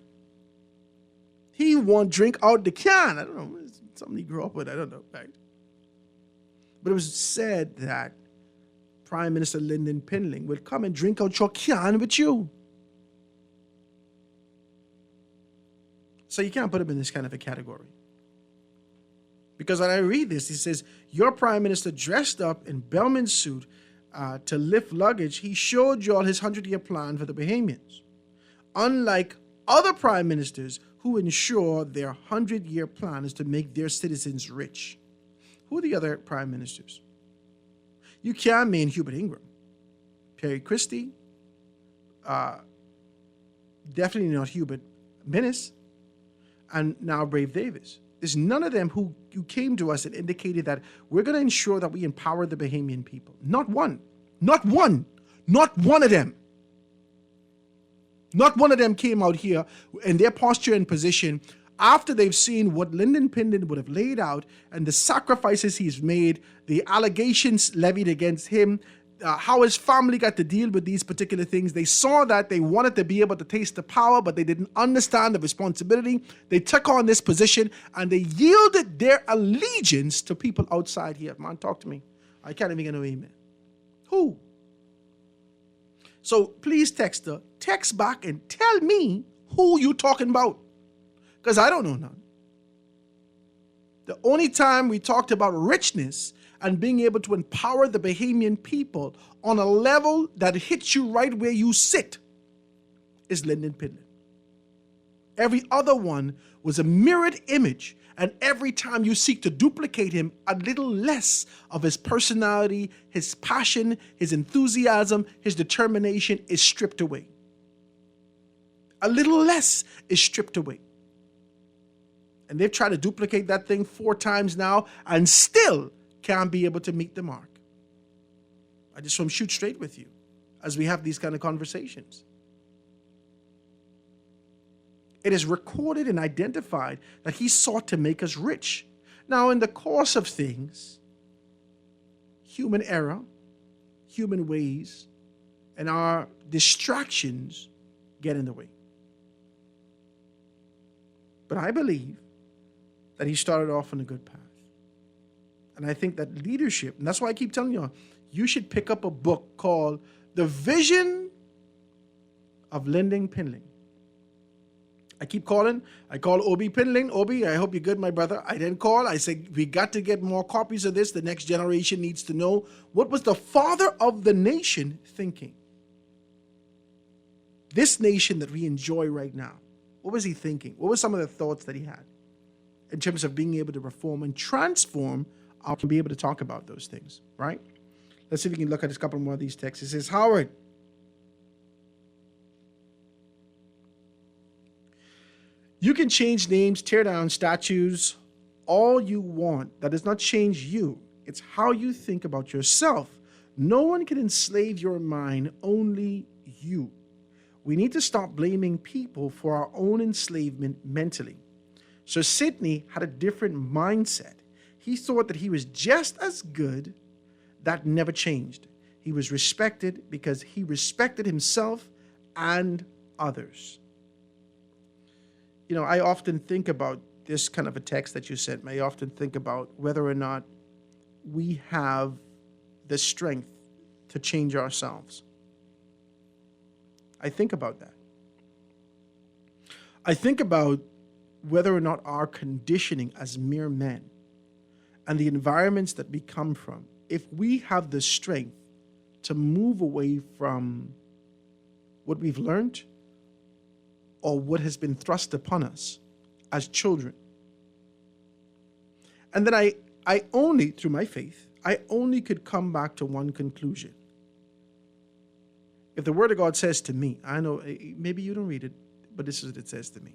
He won't drink out the can. I don't know. It's something he grew up with. I don't know. Right? But it was said that Prime Minister Lyndon Pinling would come and drink out your can with you. So you can't put him in this kind of a category. Because when I read this, he says, your prime minister dressed up in bellman suit to lift luggage. He showed you all his 100-year plan for the Bahamians. Unlike other prime ministers who ensure their 100-year plan is to make their citizens rich. Who are the other prime ministers? You can't mean Hubert Ingram, Perry Christie, definitely not Hubert Minnis, and now Brave Davis. There's none of them who came to us and indicated that we're going to ensure that we empower the Bahamian people. Not one. Not one. Not one of them. Not one of them came out here in their posture and position after they've seen what Lyndon Pinling would have laid out and the sacrifices he's made, the allegations levied against him, how his family got to deal with these particular things. They saw that they wanted to be able to taste the power, but they didn't understand the responsibility. They took on this position and they yielded their allegiance to people outside here. Man, talk to me. I can't even get no amen. Who? So please text back and tell me who you talking about. Because I don't know none. The only time we talked about richness and being able to empower the Bahamian people on a level that hits you right where you sit is Lyndon Pinling. Every other one was a mirrored image, and every time you seek to duplicate him, a little less of his personality, his passion, his enthusiasm, his determination is stripped away. A little less is stripped away. And they've tried to duplicate that thing 4 times now and still can't be able to meet the mark. I just want to shoot straight with you as we have these kind of conversations. It is recorded and identified that he sought to make us rich. Now, in the course of things, human error, human ways, and our distractions get in the way. But I believe that he started off on a good path. And I think that leadership, and that's why I keep telling you, you should pick up a book called The Vision of Lyndon Pinling. I keep calling. I call Obi Pinling. Obi, I hope you're good, my brother. I then call. I say, we got to get more copies of this. The next generation needs to know. What was the father of the nation thinking? This nation that we enjoy right now, what was he thinking? What were some of the thoughts that he had in terms of being able to reform and transform? I can be able to talk about those things, right? Let's see if we can look at a couple more of these texts. It says, Howard, you can change names, tear down statues, all you want. That does not change you. It's how you think about yourself. No one can enslave your mind, only you. We need to stop blaming people for our own enslavement mentally. So Sidney had a different mindset. He thought that he was just as good. That never changed. He was respected because he respected himself and others. You know, I often think about this kind of a text that you sent me. I often think about whether or not we have the strength to change ourselves. I think about that. I think about whether or not our conditioning as mere men and the environments that we come from, if we have the strength to move away from what we've learned or what has been thrust upon us as children. And then I only, through my faith, I only could come back to one conclusion. If the Word of God says to me, I know maybe you don't read it, but this is what it says to me.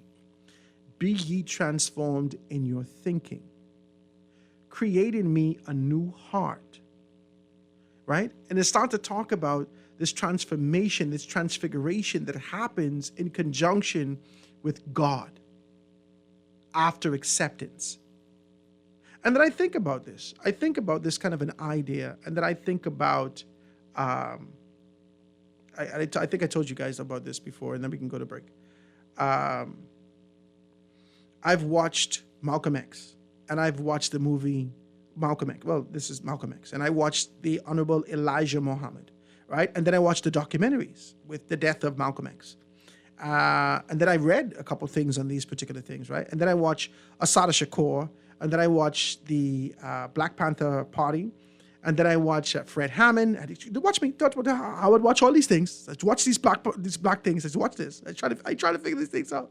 Be ye transformed in your thinking. Create in me a new heart. Right? And it starts to talk about this transformation, this transfiguration that happens in conjunction with God after acceptance. And then I think about this. I think about this kind of an idea, and then I think about, I think I told you guys about this before, and then we can go to break. I've watched Malcolm X, and I've watched the movie Malcolm X. Well, this is Malcolm X. And I watched the Honorable Elijah Muhammad, right? And then I watched the documentaries with the death of Malcolm X. And then I read a couple things on these particular things, right? And then I watched Assata Shakur, and then I watched the Black Panther Party, and then I watched Fred Hammond. Watch me. I would watch all these things. I watch these black things. I watch this. I try to figure these things out.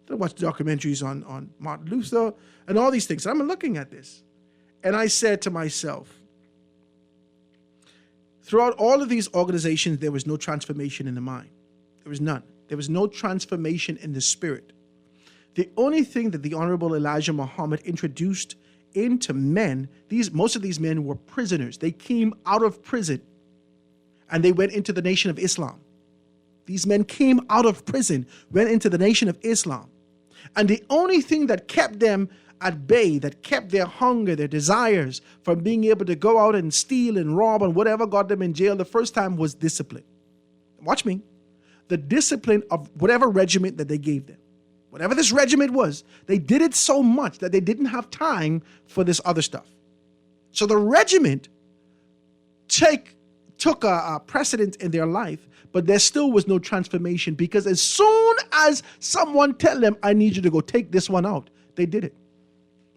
Then I watch documentaries on Martin Luther and all these things. And I'm looking at this. And I said to myself, throughout all of these organizations, there was no transformation in the mind. There was none. There was no transformation in the spirit. The only thing that the Honorable Elijah Muhammad introduced into men, most of these men were prisoners. They came out of prison and they went into the Nation of Islam. These men came out of prison, went into the Nation of Islam. And the only thing that kept them at bay, that kept their hunger, their desires from being able to go out and steal and rob and whatever got them in jail the first time was discipline. Watch me. The discipline of whatever regiment that they gave them. Whatever this regiment was, they did it so much that they didn't have time for this other stuff. So the regiment took a precedence in their life, but there still was no transformation because as soon as someone tell them, I need you to go take this one out, they did it.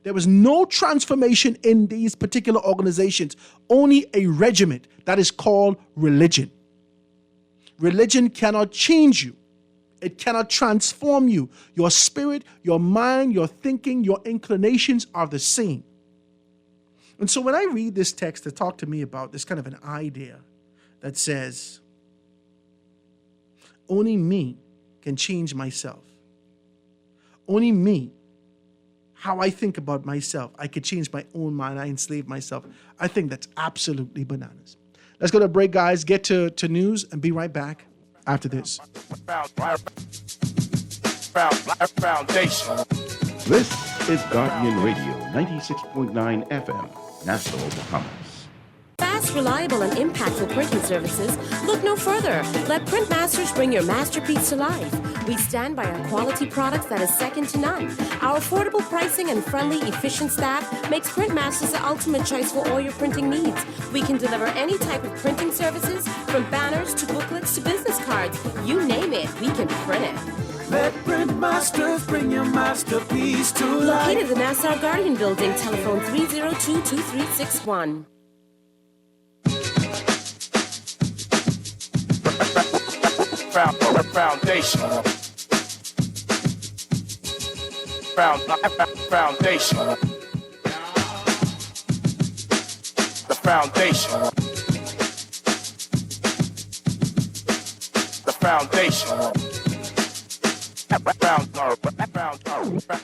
There was no transformation in these particular organizations, only a regiment that is called religion. Religion cannot change you. It cannot transform you. Your spirit, your mind, your thinking, your inclinations are the same. And so when I read this text to talk to me about this kind of an idea that says, only me can change myself. Only me, how I think about myself. I could change my own mind. I enslave myself. I think that's absolutely bananas. Let's go to break, guys. Get to news and be right back after this. Foundation. This is Guardian Radio 96.9 FM, Nassau, Bahamas. Fast, reliable, and impactful printing services? Look no further. Let Printmasters bring your masterpiece to life. We stand by our quality products that is second to none. Our affordable pricing and friendly, efficient staff makes Printmasters the ultimate choice for all your printing needs. We can deliver any type of printing services, from banners to booklets to business cards. You name it, we can print it. Let Printmasters bring your masterpiece to life. Located at the Nassau Guardian Building, telephone 302-2361. Foundation. Foundation. The foundation. The foundation.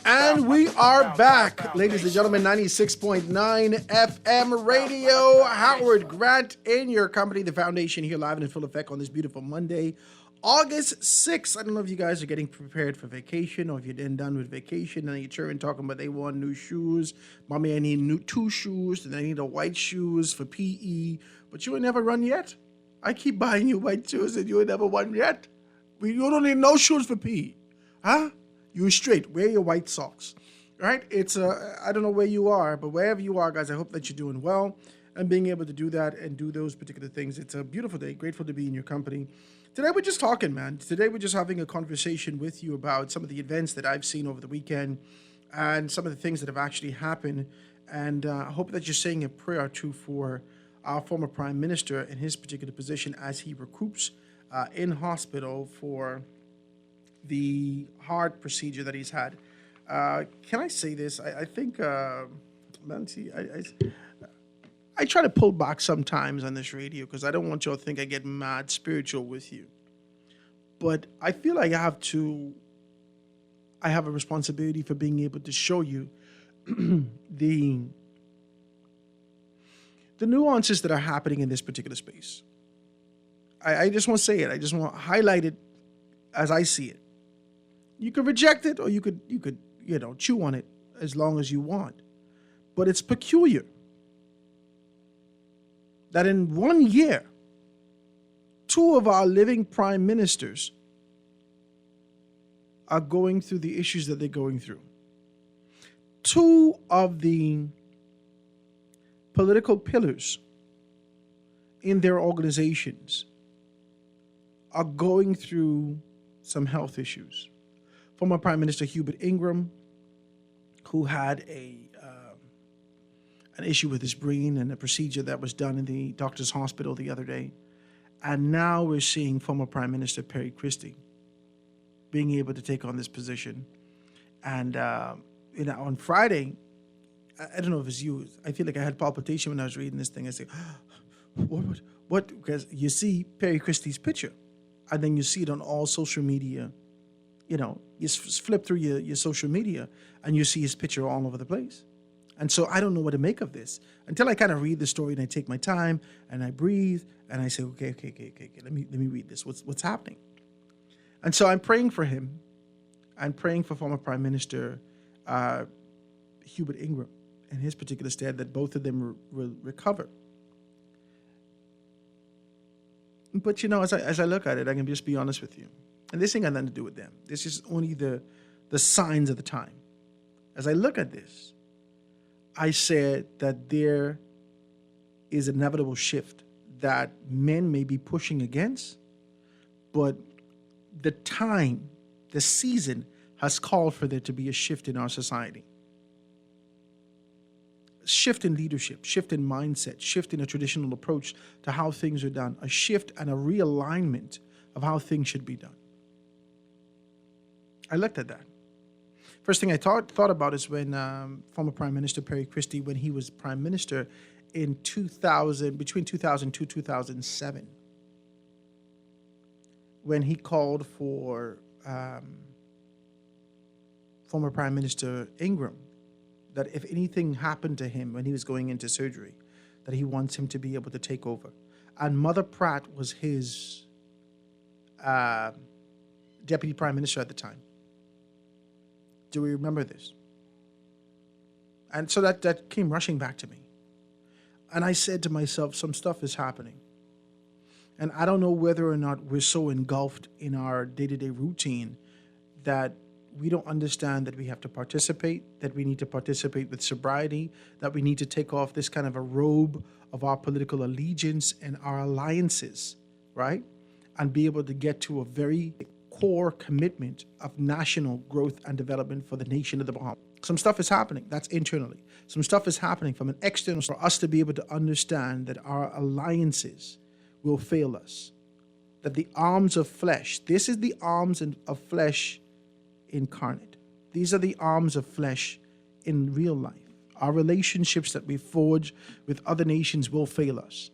And we are back, ladies and gentlemen. 96.9 FM radio. Howard Grant in your company, The Foundation, here live and in full effect on this beautiful Monday, August 6th. I don't know if you guys are getting prepared for vacation or if you're done with vacation and your children talking about they want new shoes. Mommy, I need two shoes and I need a white shoes for PE. But you ain't never run yet. I keep buying you white shoes and you ain't never won yet. You don't need no shoes for PE. Huh? You straight. Wear your white socks. Right? It's I don't know where you are, but wherever you are, guys, I hope that you're doing well and being able to do that and do those particular things. It's a beautiful day. Grateful to be in your company. Today we're just talking, man. Today we're just having a conversation with you about some of the events that I've seen over the weekend and some of the things that have actually happened. And I hope that you're saying a prayer or two for our former prime minister in his particular position as he recoups in hospital for the heart procedure that he's had. Can I say this? I think, Nancy, I try to pull back sometimes on this radio because I don't want y'all to think I get mad spiritual with you. But I feel like I have a responsibility for being able to show you the nuances that are happening in this particular space. I just want to say it. I just want to highlight it as I see it. You could reject it or you could chew on it as long as you want. But it's peculiar that in 1 year, two of our living prime ministers are going through the issues that they're going through. Two of the political pillars in their organizations are going through some health issues. Former Prime Minister Hubert Ingraham, who had an issue with his brain and a procedure that was done in the doctor's hospital the other day. And now we're seeing former Prime Minister Perry Christie being able to take on this position. And, on Friday, I don't know if it's you, I feel like I had palpitation when I was reading this thing. I said, what? Because you see Perry Christie's picture, and then you see it on all social media. You flip through your social media, and you see his picture all over the place. And so I don't know what to make of this until I kind of read the story and I take my time and I breathe and I say, okay. Let me read this. What's happening? And so I'm praying for him. I'm praying for former Prime Minister Hubert Ingraham and his particular stead that both of them will recover. But as I look at it, I can just be honest with you. And this ain't got nothing to do with them. This is only the signs of the time. As I look at this, I said that there is an inevitable shift that men may be pushing against, but the time, the season has called for there to be a shift in our society. Shift in leadership, shift in mindset, shift in a traditional approach to how things are done, a shift and a realignment of how things should be done. I looked at that. First thing I thought about is when former Prime Minister Perry Christie, when he was Prime Minister in between 2002 and 2007, when he called for former Prime Minister Ingraham, that if anything happened to him when he was going into surgery, that he wants him to be able to take over. And Mother Pratt was his Deputy Prime Minister at the time. Do we remember this? And so that came rushing back to me. And I said to myself, some stuff is happening. And I don't know whether or not we're so engulfed in our day-to-day routine that we don't understand that we have to participate, that we need to participate with sobriety, that we need to take off this kind of a robe of our political allegiance and our alliances, right? And be able to get to a very core commitment of national growth and development for the nation of the Bahamas. Some stuff is happening. That's internally. Some stuff is happening from an external for us to be able to understand that our alliances will fail us. That the arms of flesh, this is the arms of flesh incarnate. These are the arms of flesh in real life. Our relationships that we forge with other nations will fail us.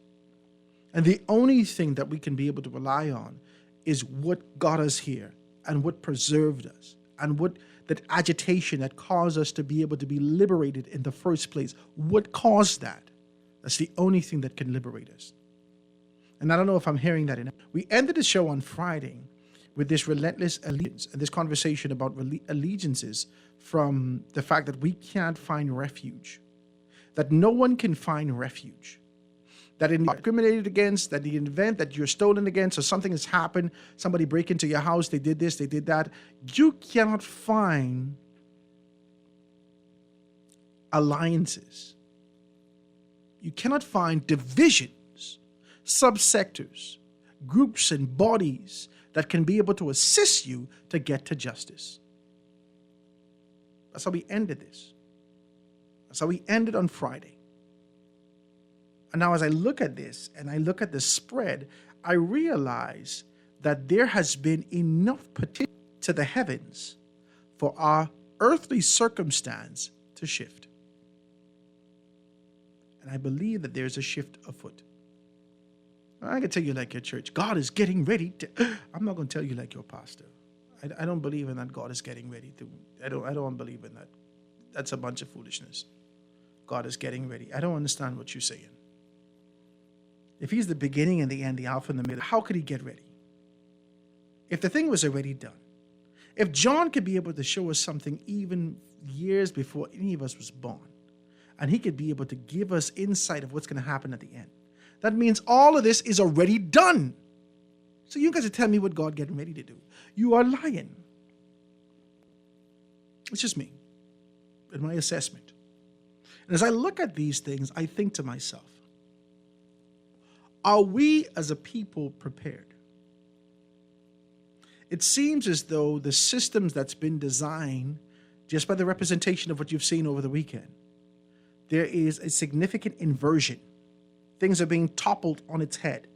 And the only thing that we can be able to rely on is what got us here and what preserved us and what that agitation that caused us to be able to be liberated in the first place. What caused that? That's the only thing that can liberate us. And I don't know if I'm hearing that enough. We ended the show on Friday with this relentless allegiance and this conversation about allegiances from the fact that we can't find refuge, that no one can find refuge, that in discriminated against, that the event that you're stolen against or something has happened, somebody break into your house, they did this, they did that, you cannot find alliances. You cannot find divisions, subsectors, groups and bodies that can be able to assist you to get to justice. That's how we ended this. That's how we ended on Friday. And now as I look at this and I look at the spread, I realize that there has been enough petition to the heavens for our earthly circumstance to shift. And I believe that there's a shift afoot. I can tell you like your church, God is getting ready to, I'm not going to tell you like your pastor. I don't believe in that God is getting ready to, I don't believe in that. That's a bunch of foolishness. God is getting ready. I don't understand what you're saying. If he's the beginning and the end, the alpha and the middle, how could he get ready? If the thing was already done, if John could be able to show us something even years before any of us was born, and he could be able to give us insight of what's going to happen at the end, that means all of this is already done. So you guys are telling me what God getting ready to do. You are lying. It's just me and my assessment. And as I look at these things, I think to myself, are we as a people prepared? It seems as though the systems that's been designed, just by the representation of what you've seen over the weekend, there is a significant inversion. Things are being toppled on its head.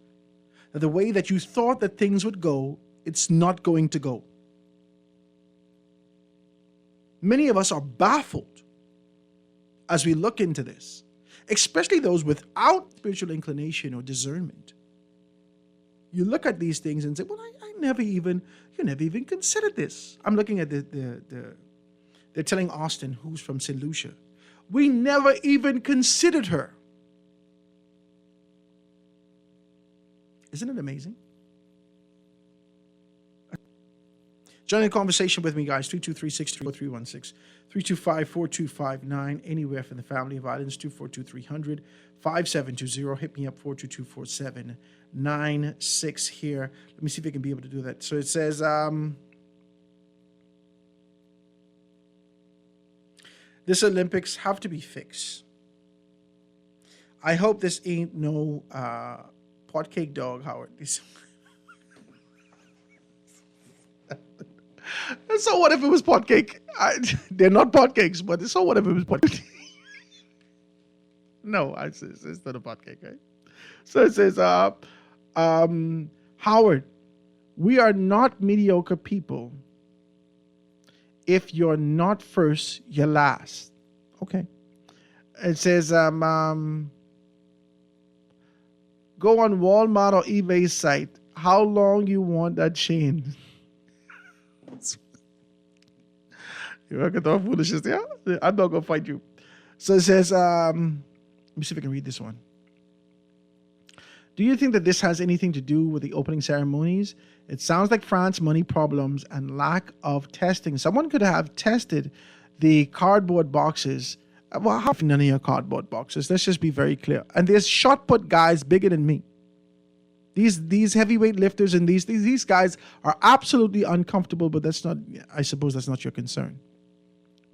The way that you thought that things would go, it's not going to go. Many of us are baffled as we look into this, especially those without spiritual inclination or discernment. You look at these things and say, well, you never even considered this. I'm looking at they're telling Austin, who's from St. Lucia, we never even considered her. Isn't it amazing? Join the conversation with me, guys. 323-634-316, 325-4259, anywhere from the family of violence, 242-300, 5720. Hit me up, 422-4796 here. Let me see if I can be able to do that. So it says, this Olympics have to be fixed. I hope this ain't no pot cake dog, Howard. So what if it was pot cake? They're not pot cakes, but so what if it was pot cake? No, it's not a pot cake, right? So it says, Howard, we are not mediocre people. If you're not first, you're last. Okay. It says, go on Walmart or eBay site. How long you want that chain? You working on foolishness? Yeah, I'm not gonna fight you. So it says, let me see if I can read this one. Do you think that this has anything to do with the opening ceremonies? It sounds like France money problems and lack of testing. Someone could have tested the cardboard boxes. Well, how none of your cardboard boxes? Let's just be very clear. And there's shot put guys bigger than me. These heavyweight lifters and these guys are absolutely uncomfortable, but that's not, I suppose that's not your concern,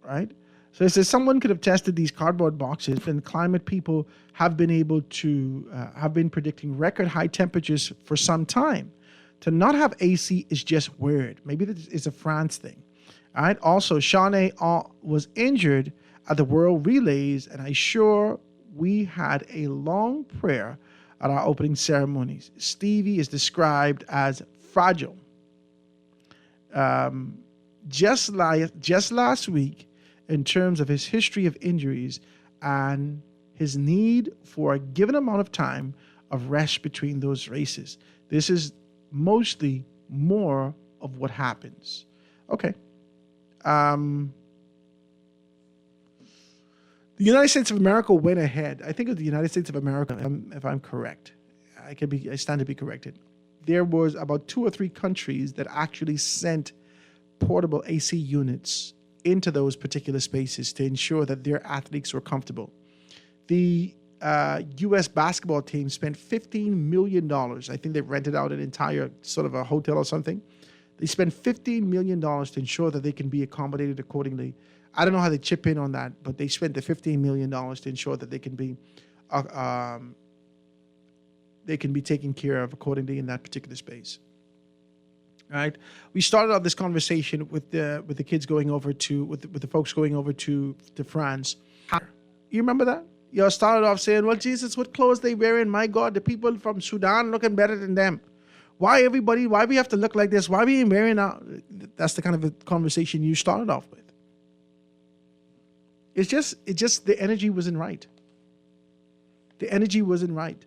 right? So it says someone could have tested these cardboard boxes, and climate people have been able to, have been predicting record high temperatures for some time. To not have AC is just weird. Maybe it's a France thing. All right. Also, Shawnee was injured at the World Relays, and I'm sure we had a long prayer at our opening ceremonies. Stevie is described as fragile. Just last week, in terms of his history of injuries and his need for a given amount of time of rest between those races. This is mostly more of what happens. Okay. The United States of America went ahead. I think of the United States of America, if I'm correct. I stand to be corrected. There was about 2 or 3 countries that actually sent portable AC units into those particular spaces to ensure that their athletes were comfortable. The U.S. basketball team spent $15 million. I think they rented out an entire sort of a hotel or something. They spent $15 million to ensure that they can be accommodated accordingly. I don't know how they chip in on that, but they spent the $15 million to ensure that they can be taken care of accordingly in that particular space. All right. We started off this conversation with the kids going over to with the folks going over to France. You remember that? You started off saying, "Well, Jesus, what clothes they wearing? My God, the people from Sudan looking better than them. Why we have to look like this? Why we ain't wearing out?" That's the kind of a conversation you started off with. It just the energy wasn't right. The energy wasn't right.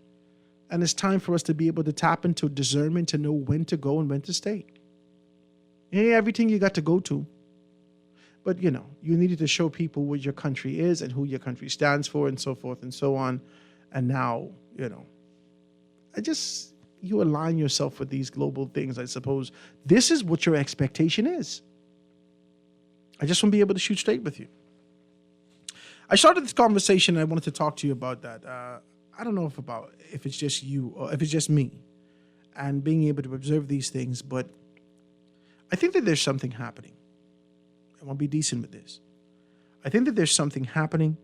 And it's time for us to be able to tap into discernment to know when to go and when to stay. Hey, everything you got to go to. But, you needed to show people what your country is and who your country stands for and so forth and so on. And now, you align yourself with these global things, I suppose. This is what your expectation is. I just want to be able to shoot straight with you. I started this conversation and I wanted to talk to you about that. I don't know if it's just you or if it's just me and being able to observe these things, but I think that there's something happening. I want to be decent with this. I think that there's something happening,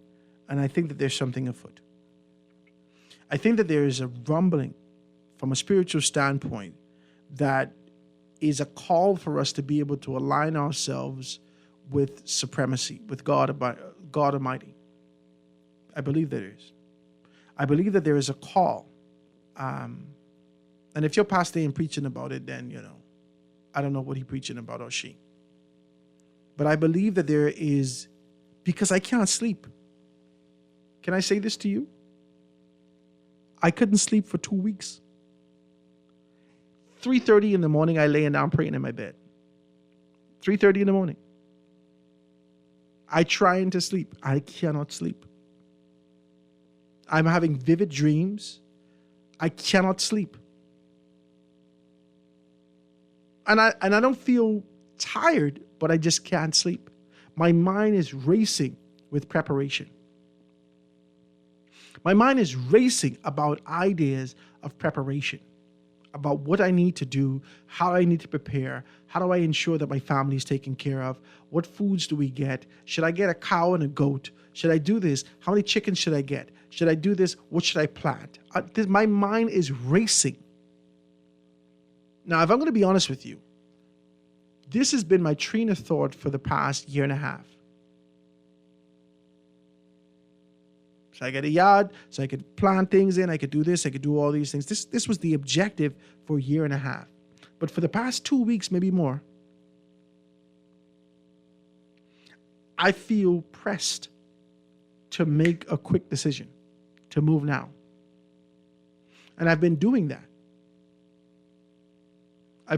and I think that there's something afoot. I think that there is a rumbling from a spiritual standpoint that is a call for us to be able to align ourselves with supremacy, with God Almighty. I believe there is. I believe that there is a call. And if your pastor ain't preaching about it, then, I don't know what he's preaching about or she. But I believe that there is, because I can't sleep. Can I say this to you? I couldn't sleep for 2 weeks. 3:30 in the morning, I laying down praying in my bed. 3:30 in the morning. I trying to sleep. I cannot sleep. I'm having vivid dreams. I cannot sleep. And I don't feel tired, but I just can't sleep. My mind is racing with preparation. My mind is racing about ideas of preparation, about what I need to do, how I need to prepare, how do I ensure that my family is taken care of, what foods do we get, should I get a cow and a goat, should I do this, how many chickens should I get, should I do this, what should I plant? My mind is racing. Now, if I'm going to be honest with you, this has been my train of thought for the past year and a half. So I get a yard, so I could plant things in, I could do this, I could do all these things. This was the objective for a year and a half. But for the past 2 weeks, maybe more, I feel pressed to make a quick decision, to move now. And I've been doing that. I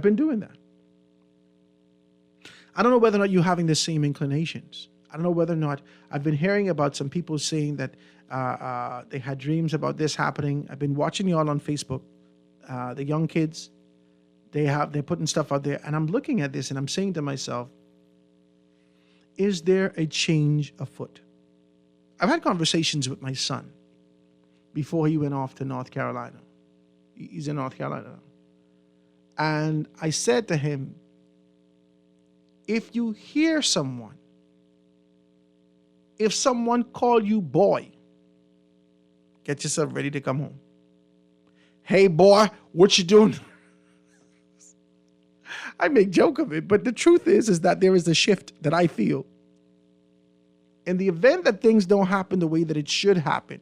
don't know whether or not you're having the same inclinations. I don't know whether or not I've been hearing about some people saying that they had dreams about this happening. I've been watching y'all on Facebook, the young kids. They're putting stuff out there, and I'm looking at this and I'm saying to myself, is there a change afoot? I've had conversations with my son before he went off to North Carolina. He's in North Carolina now. And I said to him, if you hear someone, if someone call you boy, get yourself ready to come home. Hey boy, what you doing? I make joke of it, but the truth is that there is a shift that I feel. In the event that things don't happen the way that it should happen,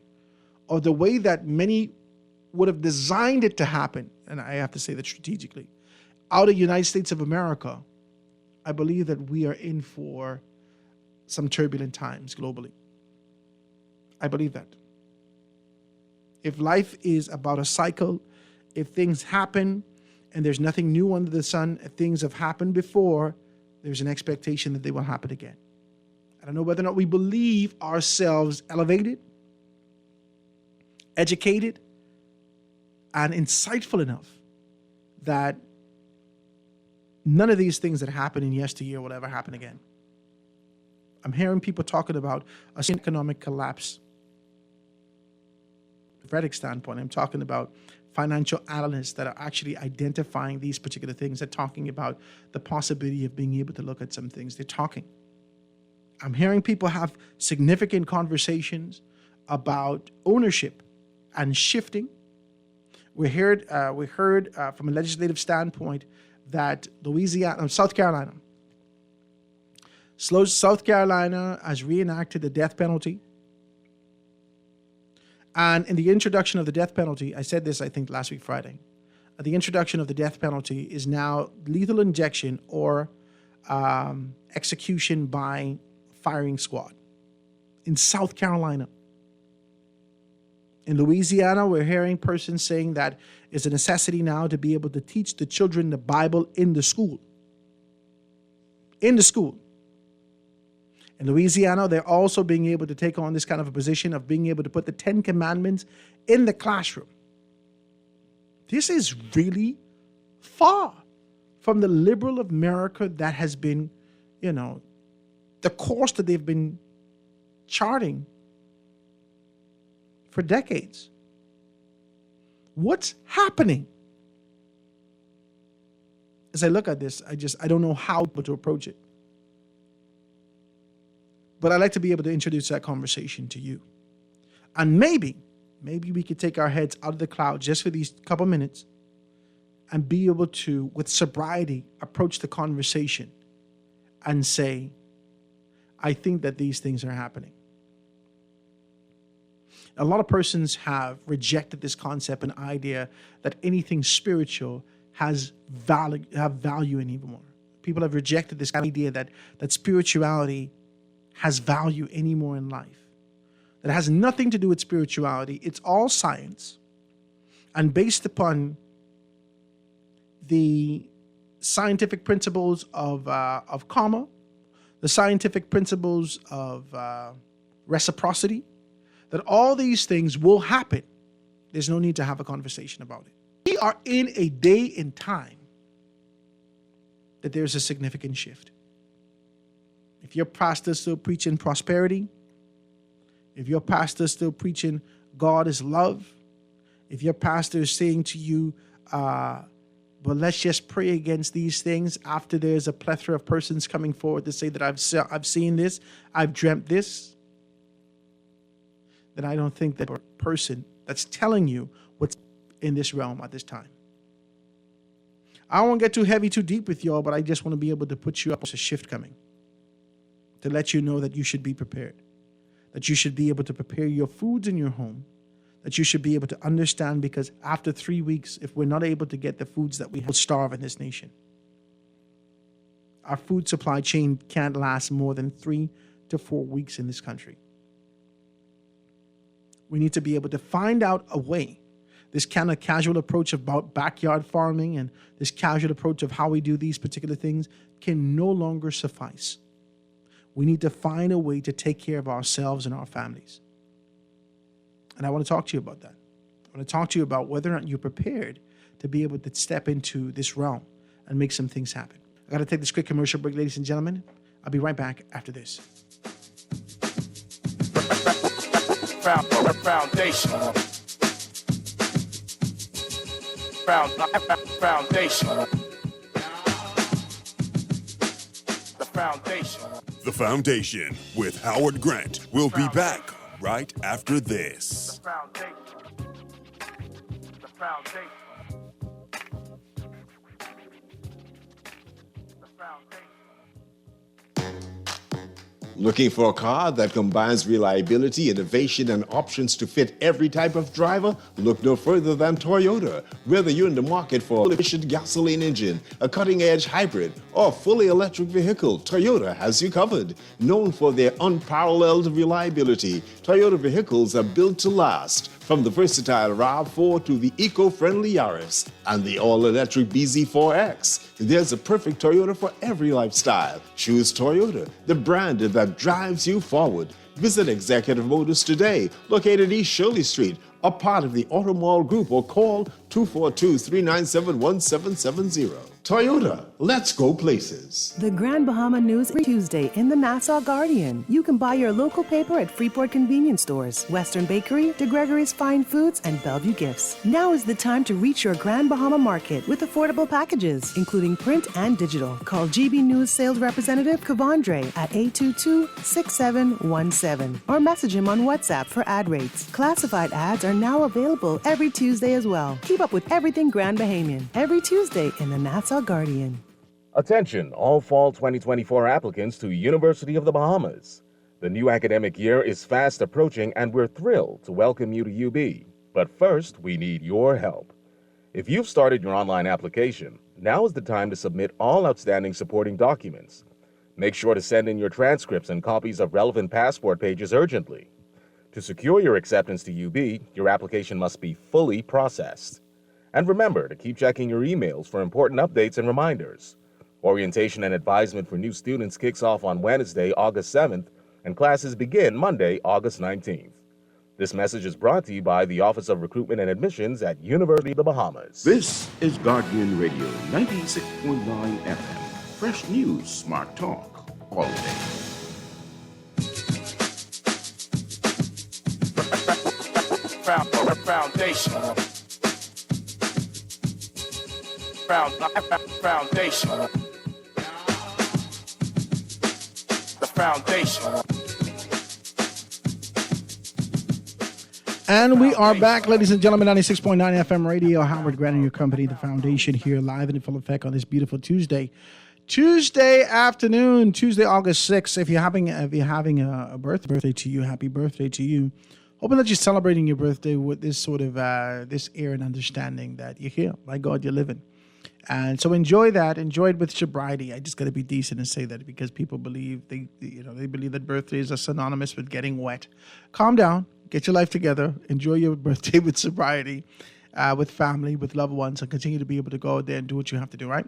or the way that many would have designed it to happen, and I have to say that strategically, out of the United States of America, I believe that we are in for some turbulent times globally. I believe that. If life is about a cycle, if things happen and there's nothing new under the sun, if things have happened before, there's an expectation that they will happen again. I don't know whether or not we believe ourselves elevated, educated, and insightful enough that none of these things that happened in yesteryear will ever happen again. I'm hearing people talking about a economic collapse. From a prophetic standpoint, I'm talking about financial analysts that are actually identifying these particular things. They're talking about the possibility of being able to look at some things. They're talking. I'm hearing people have significant conversations about ownership and shifting. We heard from a legislative standpoint that South Carolina has reenacted the death penalty. And in the introduction of the death penalty, I said this, I think, last week, Friday. The introduction of the death penalty is now lethal injection or execution by firing squad in South Carolina. In Louisiana, we're hearing persons saying that it's a necessity now to be able to teach the children the Bible in the school. In the school. In Louisiana, they're also being able to take on this kind of a position of being able to put the 10 Commandments in the classroom. This is really far from the liberal America that has been, the course that they've been charting for decades. What's happening? As I look at this, I don't know how to approach it. But I'd like to be able to introduce that conversation to you. And maybe we could take our heads out of the clouds just for these couple minutes and be able to, with sobriety, approach the conversation and say, I think that these things are happening. A lot of persons have rejected this concept and idea that anything spiritual have value anymore. People have rejected this idea that spirituality has value anymore in life. That has nothing to do with spirituality. It's all science. And based upon the scientific principles of karma, the scientific principles of reciprocity, that all these things will happen. There's no need to have a conversation about it. We are in a day in time that there's a significant shift. If your pastor's still preaching prosperity, if your pastor's still preaching God is love, if your pastor is saying to you, but let's just pray against these things after there's a plethora of persons coming forward to say that I've seen this, I've dreamt this, then I don't think that a person that's telling you what's in this realm at this time. I won't get too heavy, too deep with y'all, but I just want to be able to put you up with a shift coming. To let you know that you should be prepared. That you should be able to prepare your foods in your home. That you should be able to understand, because after 3 weeks, if we're not able to get the foods that we have, we'll starve in this nation. Our food supply chain can't last more than 3 to 4 weeks in this country. We need to be able to find out a way. This kind of casual approach about backyard farming and this casual approach of how we do these particular things can no longer suffice. We need to find a way to take care of ourselves and our families. And I want to talk to you about that. I want to talk to you about whether or not you're prepared to be able to step into this realm and make some things happen. I got to take this quick commercial break, ladies and gentlemen. I'll be right back after this. Foundation. Foundation. The Foundation. The Foundation with Howard Grant. We'll be back right after this. The Foundation. The Foundation. Looking for a car that combines reliability, innovation, and options to fit every type of driver? Look no further than Toyota. Whether you're in the market for an efficient gasoline engine, a cutting-edge hybrid, or a fully electric vehicle, Toyota has you covered. Known for their unparalleled reliability, Toyota vehicles are built to last. From the versatile RAV4 to the eco-friendly Yaris and the all-electric BZ4X, there's a perfect Toyota for every lifestyle. Choose Toyota, the brand that drives you forward. Visit Executive Motors today, located East Shirley Street, a part of the Auto Mall Group, or call 242-397-1770. Toyota, let's go places. The Grand Bahama News every Tuesday in the Nassau Guardian. You can buy your local paper at Freeport Convenience Stores, Western Bakery, DeGregory's Fine Foods, and Bellevue Gifts. Now is the time to reach your Grand Bahama market with affordable packages, including print and digital. Call GB News sales representative Kavandre at 822-6717 or message him on WhatsApp for ad rates. Classified ads are now available every Tuesday as well. Keep up with everything Grand Bahamian every Tuesday in the Nassau Guardian. Attention, all fall 2024 applicants to University of the Bahamas. The new academic year is fast approaching and we're thrilled to welcome you to UB. But first, we need your help. If you've started your online application, now is the time to submit all outstanding supporting documents. Make sure to send in your transcripts and copies of relevant passport pages urgently. To secure your acceptance to UB, your application must be fully processed. And remember to keep checking your emails for important updates and reminders. Orientation and advisement for new students kicks off on Wednesday, August 7th, and classes begin Monday, August 19th. This message is brought to you by the Office of Recruitment and Admissions at University of the Bahamas. This is Guardian Radio 96.9 FM. Fresh news, smart talk, all day. Foundation. Foundation. The foundation. And we are back, ladies and gentlemen, 96.9 FM radio. Howard Grant and your company, The Foundation, here live and in full effect on this beautiful Tuesday afternoon, Tuesday, August 6th. If you're having a birthday to you, happy birthday to you. Hoping that you're celebrating your birthday with this sort of this air and understanding that you're here. By God, you're living. And so enjoy that. Enjoy it with sobriety. I just got to be decent and say that because people believe they believe that birthdays are synonymous with getting wet. Calm down. Get your life together. Enjoy your birthday with sobriety, with family, with loved ones, and continue to be able to go out there and do what you have to do, right?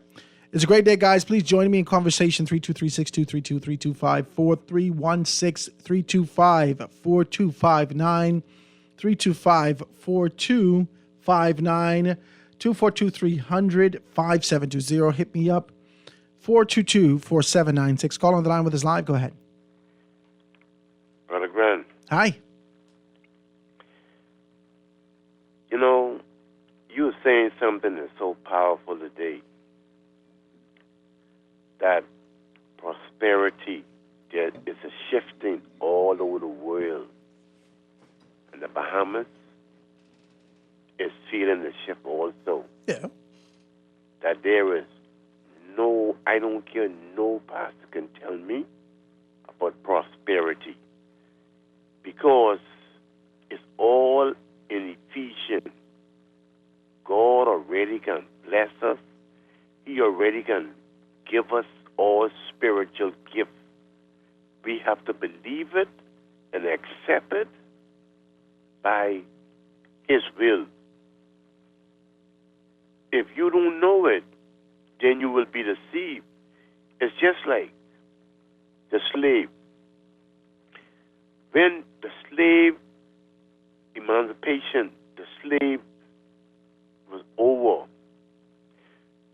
It's a great day, guys. Please join me in conversation, 323-623-2325, 4316-325-4259, 325-4259, 242-300-5720. Hit me up, 422-4796. Call on the line with us live. Go ahead. Brother Grant. Hi. You know, you were saying something that's so powerful today. That prosperity, there is a shifting all over the world. And the Bahamas is feeling the shift also. Yeah. That there is no, I don't care, no pastor can tell me about prosperity. Because it's all in Ephesians. God already can bless us. He already can give us all spiritual gifts. We have to believe it and accept it by His will. If you don't know it, then you will be deceived. It's just like the slave. When the slave emancipation, the slave was over,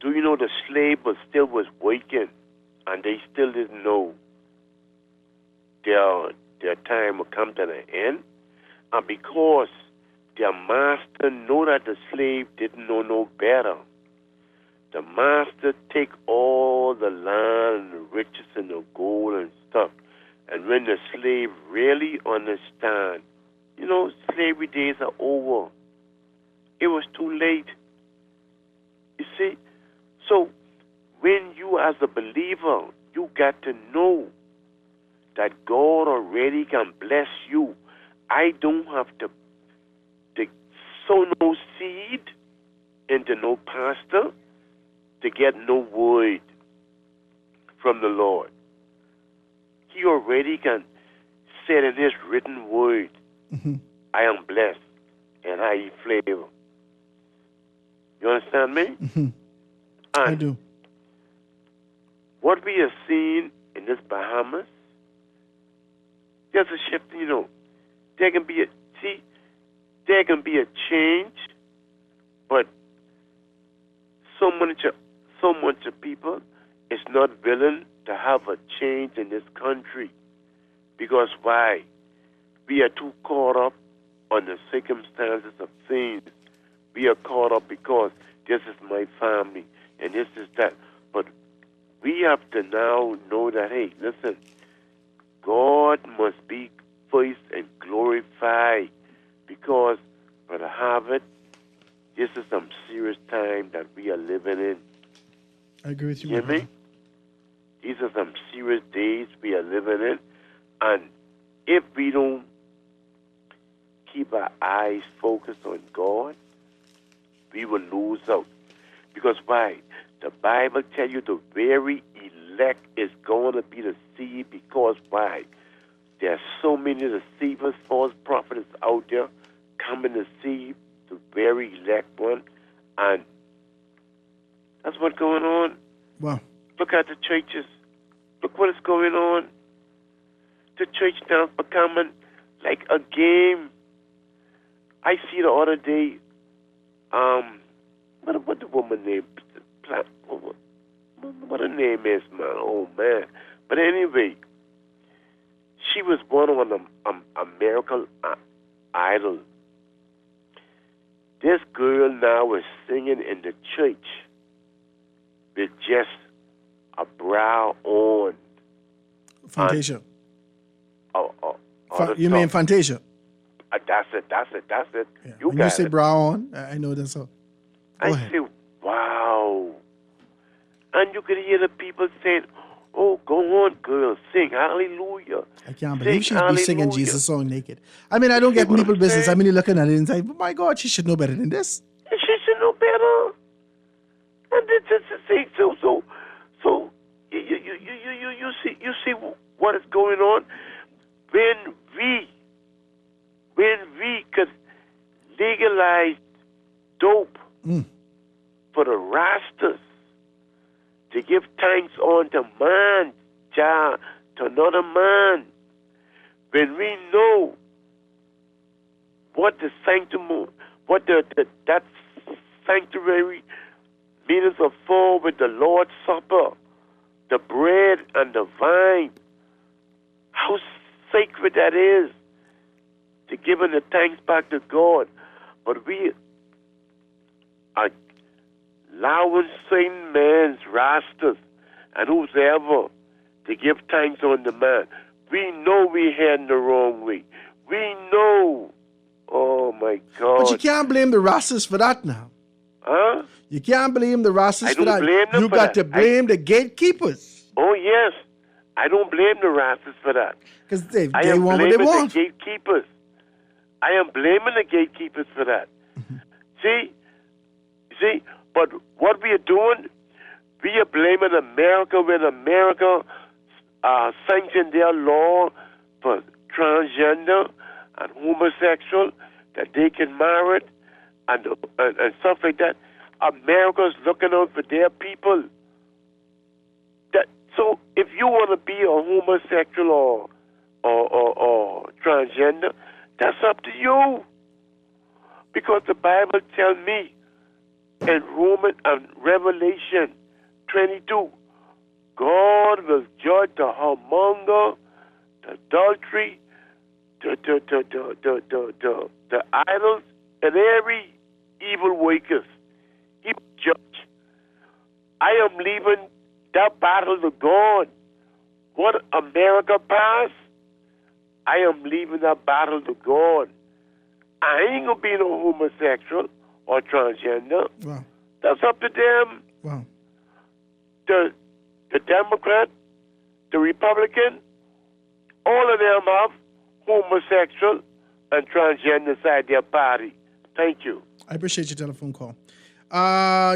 do you know the slave still was working and they still didn't know their time would come to an end? And because their master knew that the slave didn't know no better, the master take all the land and the riches and the gold and stuff. And when the slave really understand, you know, slavery days are over. It was too late. You see? So when you as a believer, you got to know that God already can bless you. I don't have to sow no seed into no pastor to get no word from the Lord. He already can say in his written word, I am blessed and I eat flavor. You understand me? I do. What we are seeing in this Bahamas, there's a shift, there can be a change, but so much of people is not willing to have a change in this country. Because why? We are too caught up on the circumstances of things. We are caught up because this is my family and this is that. But we have to now know that, hey, listen, God must be first and glorified, because, Brother Harvard, this is some serious time that we are living in. I agree with you. You hear me? These are some serious days we are living in. And if we don't keep our eyes focused on God, we will lose out. Because why? The Bible tells you the very elect is going to be deceived. Because why? There are so many deceivers, false prophets out there coming to deceive the very elect one. And that's what's going on. Wow. Look at the churches. Look what is going on. The church now is becoming like a game. I see the other day, what the woman name? What her name is, man? Oh, man. But anyway, she was born on American Idol. This girl now is singing in the church with just a bra on. Fantasia. You mean Fantasia? That's it. Yeah. You when got you say it. bra on, I know that's all. I say, wow. And you could hear the people saying, oh, go on, girl, sing hallelujah. I can't Sing believe she's be singing hallelujah. Jesus song naked. I mean, I don't get people business. I mean, you're looking at it and say, oh my God, she should know better than this. She should know better. And this is the thing. So you see what is going on when we could legalize dope for the Rastas to give thanks unto man, Jah, to another man. When we know what the sanctum, what that sanctuary meanings are for with the Lord's Supper, the bread and the wine, how sacred that is to giving the thanks back to God. But we are allowing Saint man's Rastas and whosoever to give thanks on the man. We know we're heading the wrong way. We know. Oh, my God. But you can't blame the Rastas for that now. Huh? You can't blame the Rastas I for don't that. blame them You for got that. to blame the gatekeepers. Oh, yes. I don't blame the Rastas for that. Because they I am want what they blaming want. the gatekeepers. I am blaming the gatekeepers for that. See, but what we are doing, we are blaming America when America sanctioned their law for transgender and homosexual, that they can marry and stuff like that. America's looking out for their people. So if you want to be a homosexual or transgender, that's up to you. Because the Bible tells me in Revelation 22, God will judge the whoremonger, the adultery, the idols, and every evil workers. He will judge. I am leaving that battle to God. What America passed, I am leaving that battle to God. I ain't gonna be no homosexual or transgender. Wow. That's up to them. Wow. The Democrat, the Republican, All of them have homosexual and transgender inside their body. Thank you. I appreciate your telephone call.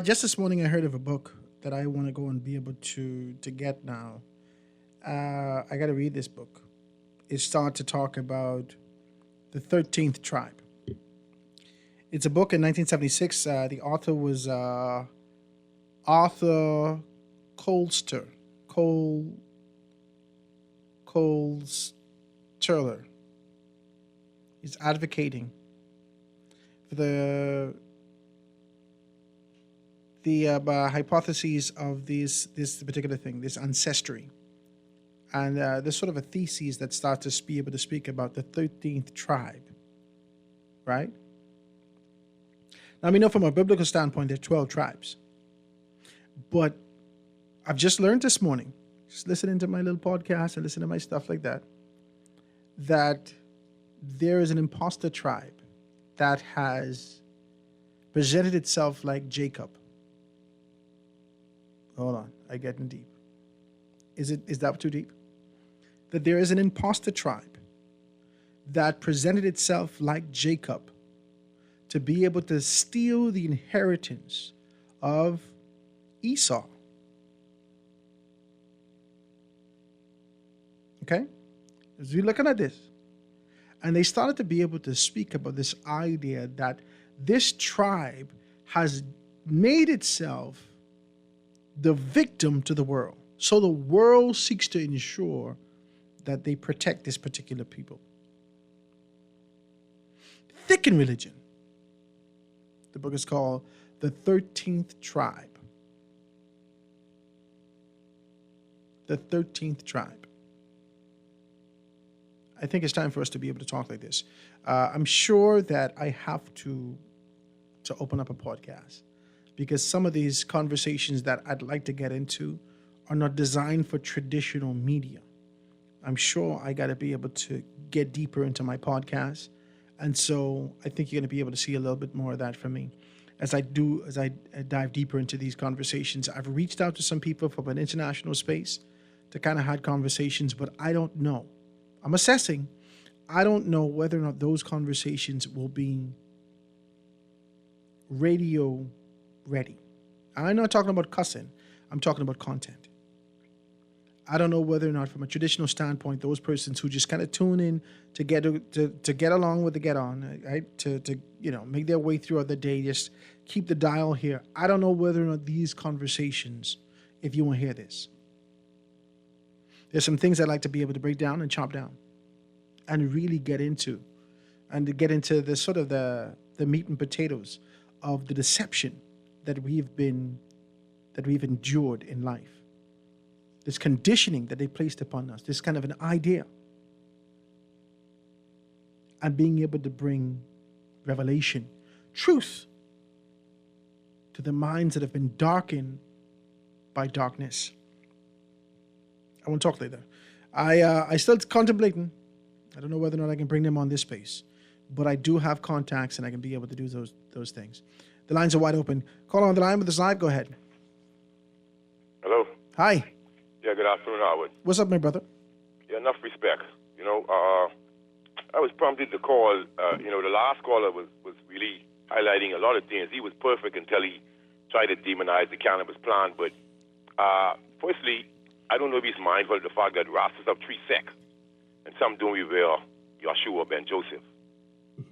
Just this morning, I heard of a book that I want to go and be able to get now. I got to read this book. It starts to talk about the 13th tribe. It's a book in 1976. The author was Arthur Kohlsterler. He's advocating for the hypotheses of this particular thing, this ancestry. And there's sort of a thesis that starts to be able to speak about the 13th tribe, right? Now, we know from a biblical standpoint, there are 12 tribes. But I've just learned this morning, just listening to my little podcast and listening to my stuff like that, that there is an imposter tribe that has presented itself like Jacob. Hold on, I'm getting deep. Is that too deep? That there is an imposter tribe that presented itself like Jacob to be able to steal the inheritance of Esau. Okay? As we're looking at this, and they started to be able to speak about this idea that this tribe has made itself the victim to the world. So the world seeks to ensure that they protect this particular people. Thick in religion. The book is called The 13th Tribe. The 13th Tribe. I think it's time for us to be able to talk like this. I'm sure that I have to open up a podcast because some of these conversations that I'd like to get into are not designed for traditional media. I'm sure I got to be able to get deeper into my podcast. And so I think you're going to be able to see a little bit more of that from me. As I dive deeper into these conversations, I've reached out to some people from an international space to kind of have conversations, but I don't know. I'm assessing. I don't know whether or not those conversations will be radio ready. I'm not talking about cussing. I'm talking about content. I don't know whether or not, from a traditional standpoint, those persons who just kind of tune in to get along with the get on, right? To make their way throughout the day, just keep the dial here. I don't know whether or not these conversations, if you want to hear this, there's some things I'd like to be able to break down and chop down, and really get into, and to get into the sort of the meat and potatoes of the deception that we've endured in life. This conditioning that they placed upon us, this kind of an idea, and being able to bring revelation, truth to the minds that have been darkened by darkness. I won't talk later. I still contemplating. I don't know whether or not I can bring them on this space, but I do have contacts and I can be able to do those things. The lines are wide open. Call on the line with the side. Go ahead. Hello. Hi. Yeah, good afternoon, Howard. What's up, my brother? Yeah, enough respect. I was prompted to call. The last caller was really highlighting a lot of things. He was perfect until he tried to demonize the cannabis plant. But firstly, I don't know if he's mindful of the fact that Rastas have 3 sects, and some don't revere Yeshua ben Joseph.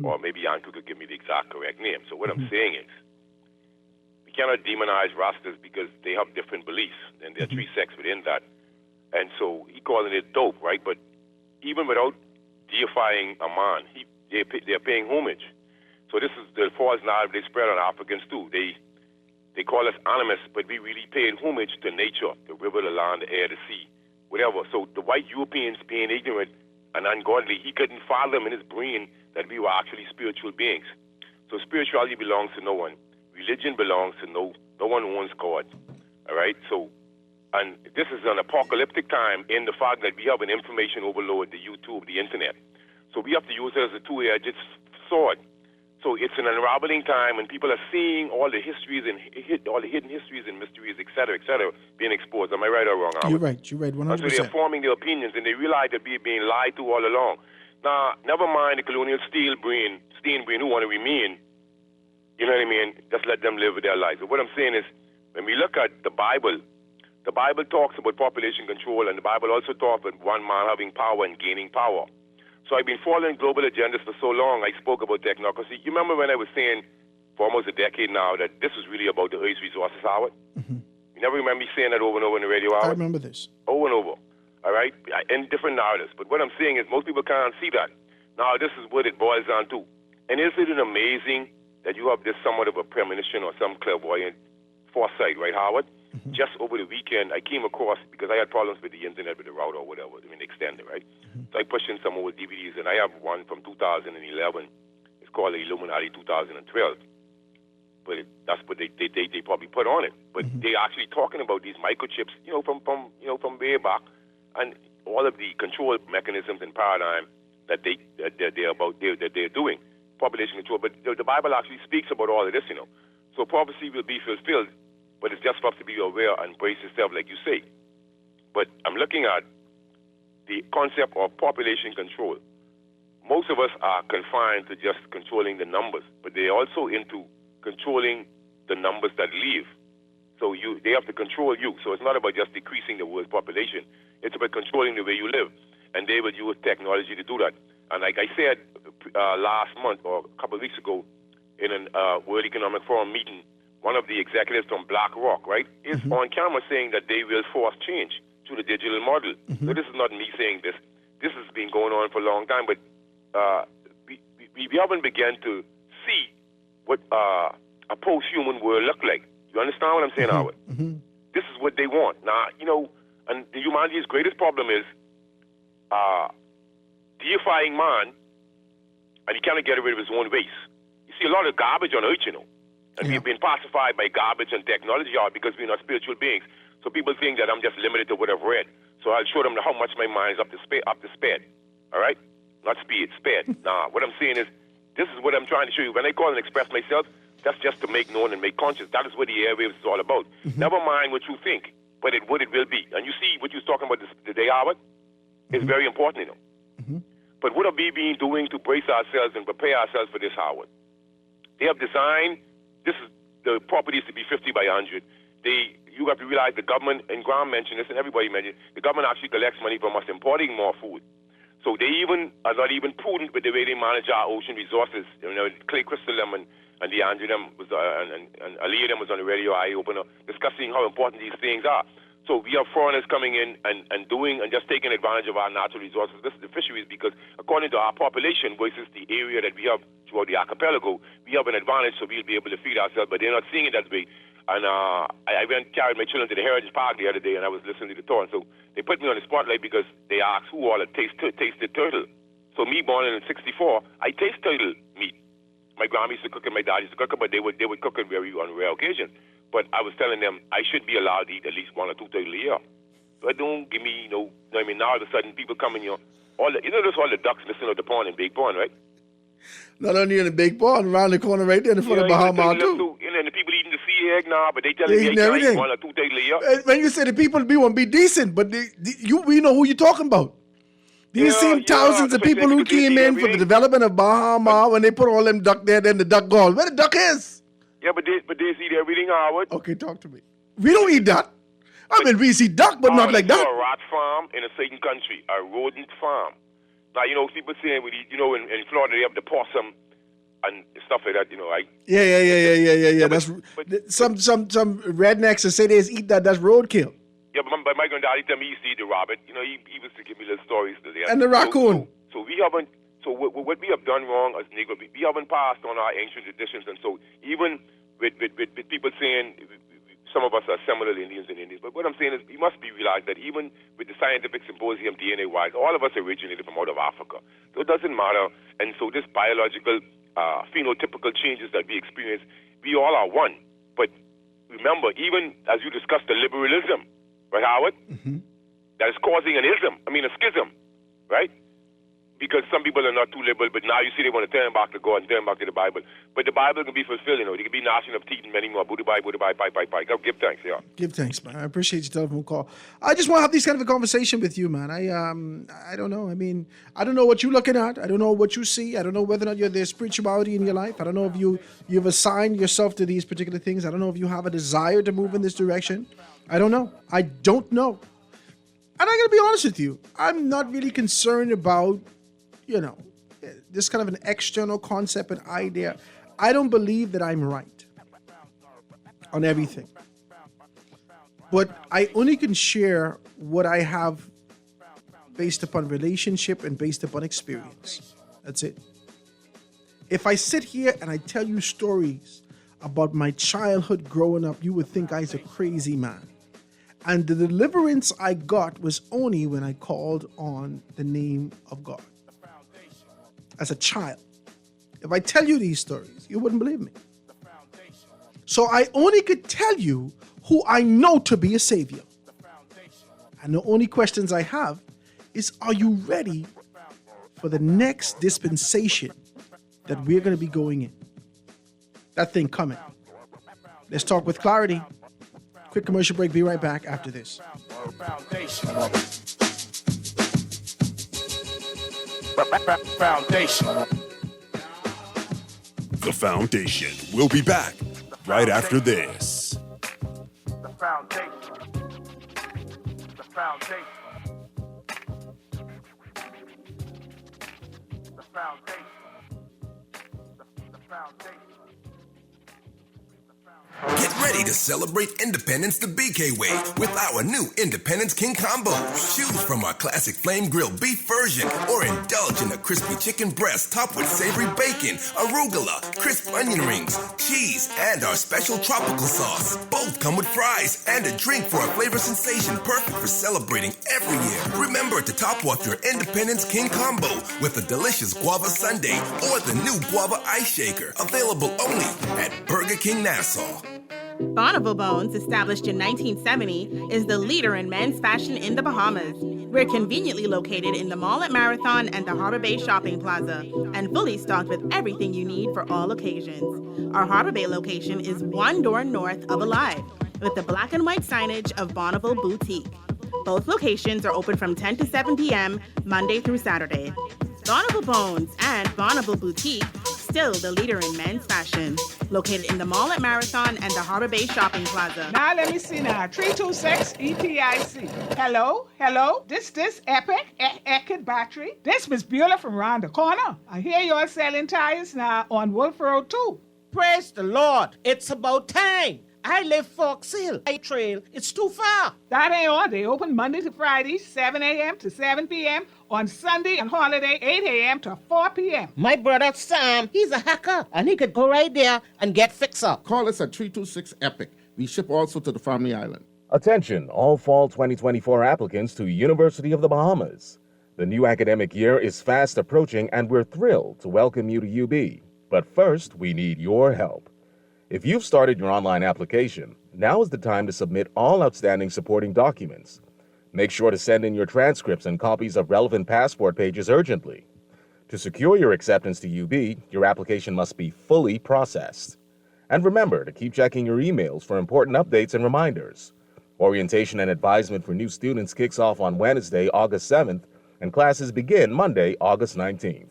Or maybe Yanku could give me the exact correct name. So what I'm saying is, we cannot demonize Rastas because they have different beliefs, and there are 3 sects within that. And so he calling it dope, right? But even without deifying a man, they're paying homage. So this is the false narrative they spread on Africans too. They call us animists, but we really paying homage to nature, the river, the land, the air, the sea, whatever. So the white Europeans being ignorant and ungodly, he couldn't fathom in his brain that we were actually spiritual beings. So spirituality belongs to no one. Religion belongs to no one owns God. All right? So, and this is an apocalyptic time in the fact that we have an information overload, the YouTube, the internet. So we have to use it as a two-edged sword. So it's an unraveling time, and people are seeing all the histories and all the hidden histories and mysteries, et cetera, being exposed. Am I right or wrong, Howard? You're right. You're right. 100%. And so they're forming their opinions, and they realize they're being lied to all along. Now, never mind the colonial steel brain who want to remain. You know what I mean? Just let them live with their lives. But what I'm saying is, when we look at the Bible talks about population control, and the Bible also talks about one man having power and gaining power. So I've been following global agendas for so long. I spoke about technocracy. You remember when I was saying for almost a decade now that this was really about the Earth's resources, Howard? Mm-hmm. You never remember me saying that over and over on the radio, Howard? I remember this. Over and over. All right? In different narratives. But what I'm saying is most people can't see that. Now, this is what it boils down to. And isn't it amazing that you have this somewhat of a premonition or some clairvoyant foresight, right, Howard? Mm-hmm. Just over the weekend, I came across, because I had problems with the internet, with the router or whatever, the extender, right? Mm-hmm. So I pushed in some old DVDs, and I have one from 2011. It's called Illuminati 2012. But that's what they probably put on it. But they're actually talking about these microchips, from way back, and all of the control mechanisms and paradigm that they're doing, population control. But the Bible actually speaks about all of this, So prophecy will be fulfilled, but it's just for us to be aware and brace yourself, like you say. But I'm looking at the concept of population control. Most of us are confined to just controlling the numbers, but they're also into controlling the numbers that leave. So they have to control you. So it's not about just decreasing the world's population. It's about controlling the way you live. And they will use technology to do that. And like I said last month or a couple of weeks ago in a World Economic Forum meeting, one of the executives from BlackRock, right, is on camera saying that they will force change to the digital model. So this is not me saying this. This has been going on for a long time, but we haven't begun to see what a post-human world look like. You understand what I'm saying, Howard? This is what they want. Now, and the humanity's greatest problem is deifying man, and he cannot get rid of his own race. You see a lot of garbage on Earth, and we've been pacified by garbage and technology because we're not spiritual beings. So people think that I'm just limited to what I've read. So I'll show them how much my mind is up to speed. All right? Not speed, sped. Nah, what I'm saying is, this is what I'm trying to show you. When I call and express myself, that's just to make known and make conscious. That is what the airwaves is all about. Never mind what you think, but what it will be. And you see what you was talking about today, Howard, is very important, But what have we been doing to brace ourselves and prepare ourselves for this, Howard? They have designed, the properties to be 50 by 100. You have to realize the government, and Graham mentioned this, and everybody mentioned it, the government actually collects money from us importing more food. So they even are not even prudent with the way they manage our ocean resources. Clay Crystal and DeAndre was and Aliyah them was on the radio eye opener discussing how important these things are. So we have foreigners coming in and doing and just taking advantage of our natural resources. This is the fisheries because according to our population versus the area that we have throughout the archipelago, we have an advantage, so we'll be able to feed ourselves. But they're not seeing it that way. And I carried my children to the Heritage Park the other day, and I was listening to the tour. And so they put me on the spotlight because they asked who all had tasted turtle. So me, born in '64, I taste turtle meat. My grandma used to cook it, my dad used to cook it, but they would cook it on rare occasions. But I was telling them I should be allowed to eat at least 1 or 2 turtle a year. So it don't give me, now all of a sudden people coming here, all the ducks listening to the pond in Big Pond, right? Not only in the Big Pond, around the corner right there in front of Bahama too. And the people eating the sea egg now, but they telling me I can't eat 1 or 2 turtle a year. When you say the people won't be decent, but we know who you're talking about. These same thousands of people who came in for the development of Bahama when they put all them duck there, then the duck gone. Where the duck is? Yeah, but they eat everything, Howard. Okay, talk to me. We don't eat that. I mean, we see duck, but not like that. A rat farm in a certain country, a rodent farm. Now, people saying, in Florida they have the possum and stuff like that, right? Yeah. That's some rednecks that say they eat that. That's roadkill. Yeah, but my granddaddy tell me he used to eat the rabbit. He used to give me little stories. And the raccoon. So we haven't. So what we have done wrong as Negro, we haven't passed on our ancient traditions, and so even with people saying some of us are similar Indians and Indians, but what I'm saying is we must be realized that even with the scientific symposium DNA-wise, all of us originated from out of Africa. So it doesn't matter, and so this biological phenotypical changes that we experience, we all are one. But remember, even as you discussed the liberalism, right, Howard, that is causing a schism, right? because some people are not too liberal, but now you see they want to turn back to God and turn back to the Bible. But the Bible can be fulfilled, you know. They can be gnashing of teeth and many more. Booty bye, bye. Go give thanks, yeah. Give thanks, man. I appreciate your telephone call. I just want to have this kind of a conversation with you, man. I don't know. I mean, I don't know what you're looking at. I don't know what you see. I don't know whether or not there's spirituality in your life. I don't know if you've assigned yourself to these particular things. I don't know if you have a desire to move in this direction. I don't know. I don't know. And I'm going to be honest with you. I'm not really concerned about, this kind of an external concept and idea. I don't believe that I'm right on everything. But I only can share what I have based upon relationship and based upon experience. That's it. If I sit here and I tell you stories about my childhood growing up, you would think I was a crazy man. And the deliverance I got was only when I called on the name of God. As a child. If I tell you these stories, you wouldn't believe me. So I only could tell you who I know to be a savior. And the only questions I have is, are you ready for the next dispensation that we're going to be going in? That thing coming. Let's talk with clarity. Quick commercial break. Be right back after this. Foundation. The Foundation. We'll be back right after this. The foundation. The foundation. The foundation. The foundation. Get ready to celebrate Independence the BK way with our new Independence King combo. Choose from our classic flame grilled beef version or indulge in a crispy chicken breast topped with savory bacon, arugula, crisp onion rings, cheese, and our special tropical sauce. Both come with fries and a drink for a flavor sensation perfect for celebrating every year. Remember to top off your Independence King combo with a delicious guava sundae or the new guava ice shaker, available only at Burger King Nassau. Bonneville Bones, established in 1970, is the leader in men's fashion in the Bahamas. We're conveniently located in the mall at Marathon and the Harbor Bay Shopping Plaza, and fully stocked with everything you need for all occasions. Our Harbor Bay location is one door north of Alive, with the black and white signage of Bonneville Boutique. Both locations are open from 10 to 7 p.m., Monday through Saturday. Bonneville Bones and Bonneville Boutique, still the leader in men's fashion. Located in the mall at Marathon and the Harbor Bay Shopping Plaza. Now let me see now. 326 EPIC. Hello. This Epic Eckert battery. This Miss Beulah from round the corner. I hear you're selling tires now on Wolf Road too. Praise the Lord. It's about time. I live Fox Hill. Trail. It's too far. That ain't all. They open Monday to Friday, 7 a.m. to 7 p.m. On Sunday and holiday, 8 a.m. to 4 p.m. My brother Sam, he's a hacker, and he could go right there and get fixed up. Call us at 326 EPIC. We ship also to the Family Island. Attention, all fall 2024 applicants to University of the Bahamas. The new academic year is fast approaching, and we're thrilled to welcome you to UB. But first, we need your help. If you've started your online application, now is the time to submit all outstanding supporting documents. Make sure to send in your transcripts and copies of relevant passport pages urgently. To secure your acceptance to UB, your application must be fully processed. And remember to keep checking your emails for important updates and reminders. Orientation and advisement for new students kicks off on Wednesday, August 7th, and classes begin Monday, August 19th.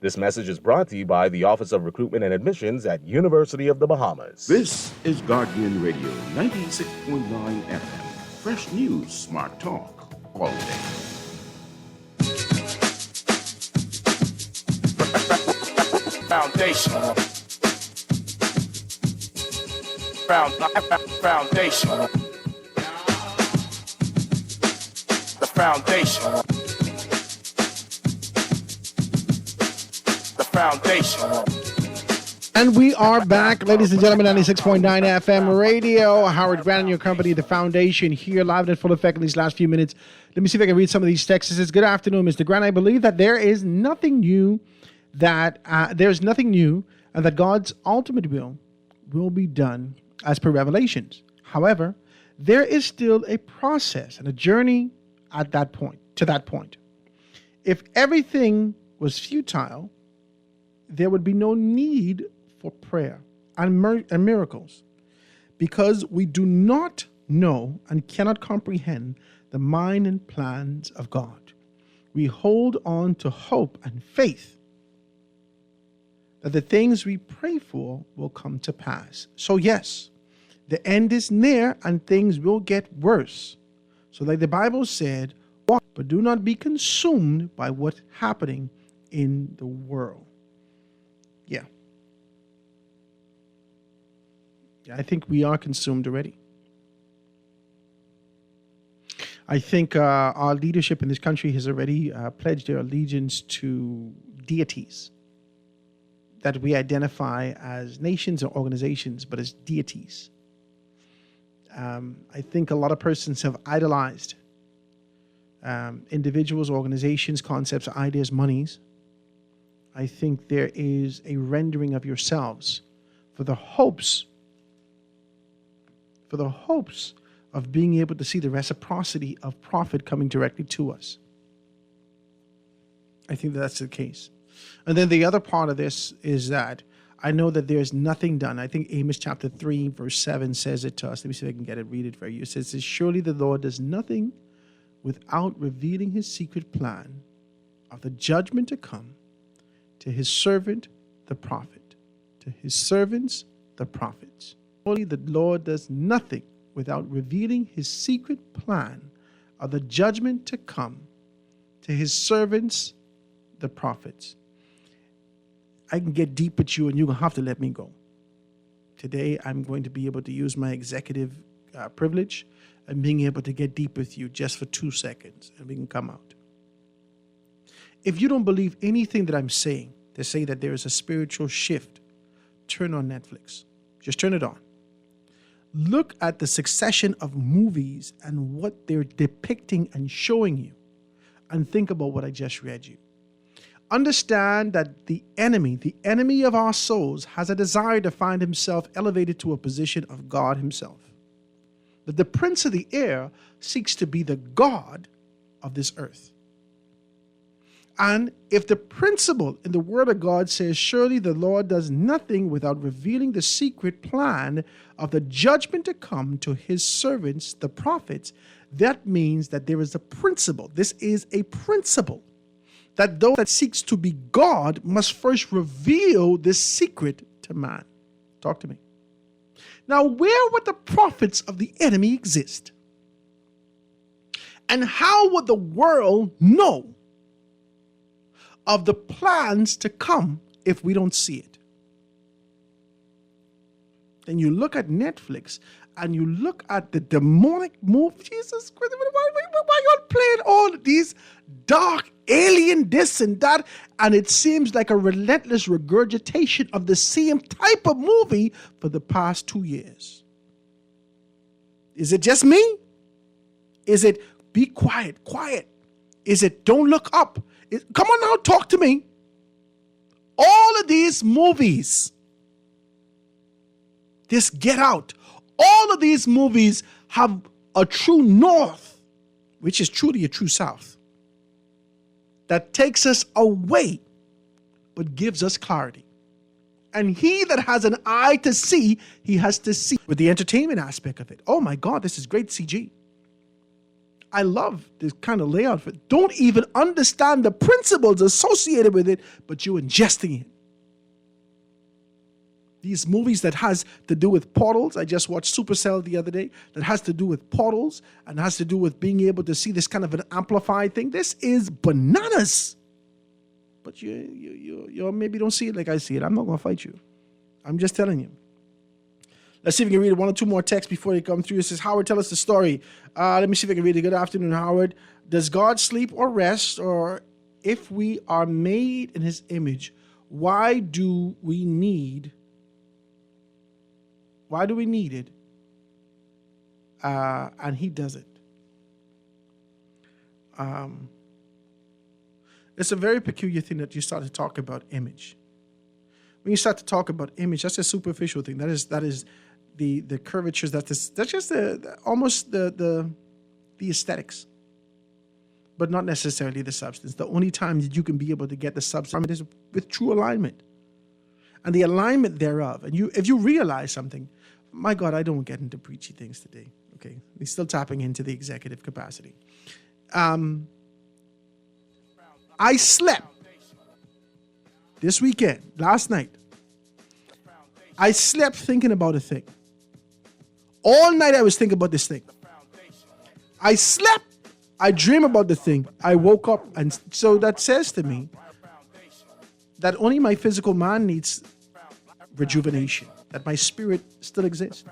This message is brought to you by the Office of Recruitment and Admissions at University of the Bahamas. This is Guardian Radio 96.9 FM. Fresh news, smart talk, all day. Foundation. Foundation. The foundation. Foundation. And we are back, ladies and gentlemen, 96.9 FM radio. Howard Grant and your company, The Foundation, here live and in full effect in these last few minutes. Let me see if I can read some of these texts. It says, good afternoon, Mr. Grant. I believe that there is nothing new, and that God's ultimate will be done as per Revelations. However, there is still a process and a journey to that point. If everything was futile, there would be no need for prayer and miracles, because we do not know and cannot comprehend the mind and plans of God. We hold on to hope and faith that the things we pray for will come to pass. So yes, the end is near and things will get worse. So like the Bible said, walk, but do not be consumed by what's happening in the world. Yeah. I think we are consumed already. I think our leadership in this country has already pledged their allegiance to deities that we identify as nations or organizations, but as deities. I think a lot of persons have idolized individuals, organizations, concepts, ideas, monies. I think there is a rendering of yourselves for the hopes of being able to see the reciprocity of profit coming directly to us. I think that's the case. And then the other part of this is that I know that there's nothing done. I think Amos chapter 3, verse 7 says it to us. Let me see if I can get it, read it for you. It says, surely the Lord does nothing without revealing his secret plan of the judgment to come to his servant, the prophet. To his servants, the prophets. Surely the Lord does nothing without revealing his secret plan of the judgment to come to his servants, the prophets. I can get deep with you and you're going to have to let me go. Today, I'm going to be able to use my executive privilege and being able to get deep with you just for 2 seconds and we can come out. If you don't believe anything that I'm saying to say that there is a spiritual shift, turn on Netflix. Just turn it on. Look at the succession of movies and what they're depicting and showing you, and think about what I just read you. Understand that the enemy of our souls, has a desire to find himself elevated to a position of God himself. That the prince of the air seeks to be the God of this earth. And if the principle in the word of God says, surely the Lord does nothing without revealing the secret plan of the judgment to come to his servants, the prophets, that means that there is a principle. This is a principle that those that seeks to be God must first reveal this secret to man. Talk to me. Now, where would the prophets of the enemy exist? And how would the world know of the plans to come if we don't see it? Then you look at Netflix and you look at the demonic move. Jesus Christ, why you playing all these dark alien this and that? And it seems like a relentless regurgitation of the same type of movie for the past 2 years. Is it just me? Is it be quiet? Is it don't look up? Come on now, talk to me. All of these movies, this Get Out, all of these movies have a true north, which is truly a true south, that takes us away, but gives us clarity. And he that has an eye to see, he has to see with the entertainment aspect of it. Oh my God, this is great CG. I love this kind of layout. Don't even understand the principles associated with it, but you're ingesting it. These movies that has to do with portals. I just watched Supercell the other day that has to do with portals and has to do with being able to see this kind of an amplified thing. This is bananas. But you maybe don't see it like I see it. I'm not going to fight you. I'm just telling you. Let's see if we can read one or two more texts before they come through. It says, Howard, tell us the story. Let me see if I can read it. Good afternoon, Howard. Does God sleep or rest? Or if we are made in his image, why do we need it? And he does it. It's a very peculiar thing that you start to talk about image. When you start to talk about image, that's a superficial thing. That is the curvatures. That's just almost the aesthetics. but not necessarily the substance. The only time that you can be able to get the substance is with true alignment. And the alignment thereof. And if you realize something, my God, I don't get into preachy things today. Okay. He's still tapping into the executive capacity. I slept this weekend, last night. I slept thinking about a thing. All night I was thinking about this thing. I slept. I dream about the thing. I woke up. And so that says to me that only my physical man needs rejuvenation, that my spirit still exists.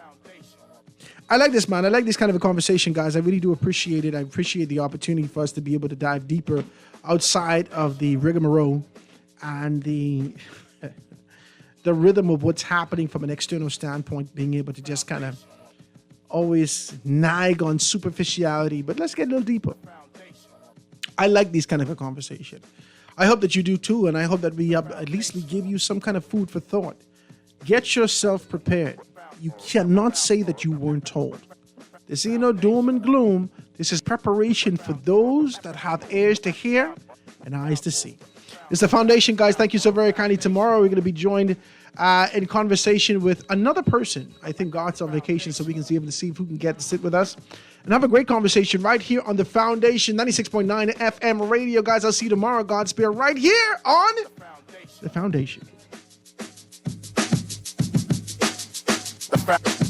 I like this, man. I like this kind of a conversation, guys. I really do appreciate it. I appreciate the opportunity for us to be able to dive deeper outside of the rigmarole and the rhythm of what's happening from an external standpoint, being able to just kind of always nag on superficiality. But let's get a little deeper. I like these kind of a conversation. I hope that you do too, and I hope that we at least give you some kind of food for thought. Get yourself prepared. You cannot say that you weren't told. This ain't no doom and gloom. This is preparation for those that have ears to hear and eyes to see. It's the foundation, guys. Thank you so very kindly. Tomorrow we're going to be joined in conversation with another person. I think God's on vacation, so we can see able to see who can get to sit with us and have a great conversation right here on the Foundation 96.9 FM radio, guys. I'll see you tomorrow. Godspeed, right here on the Foundation. The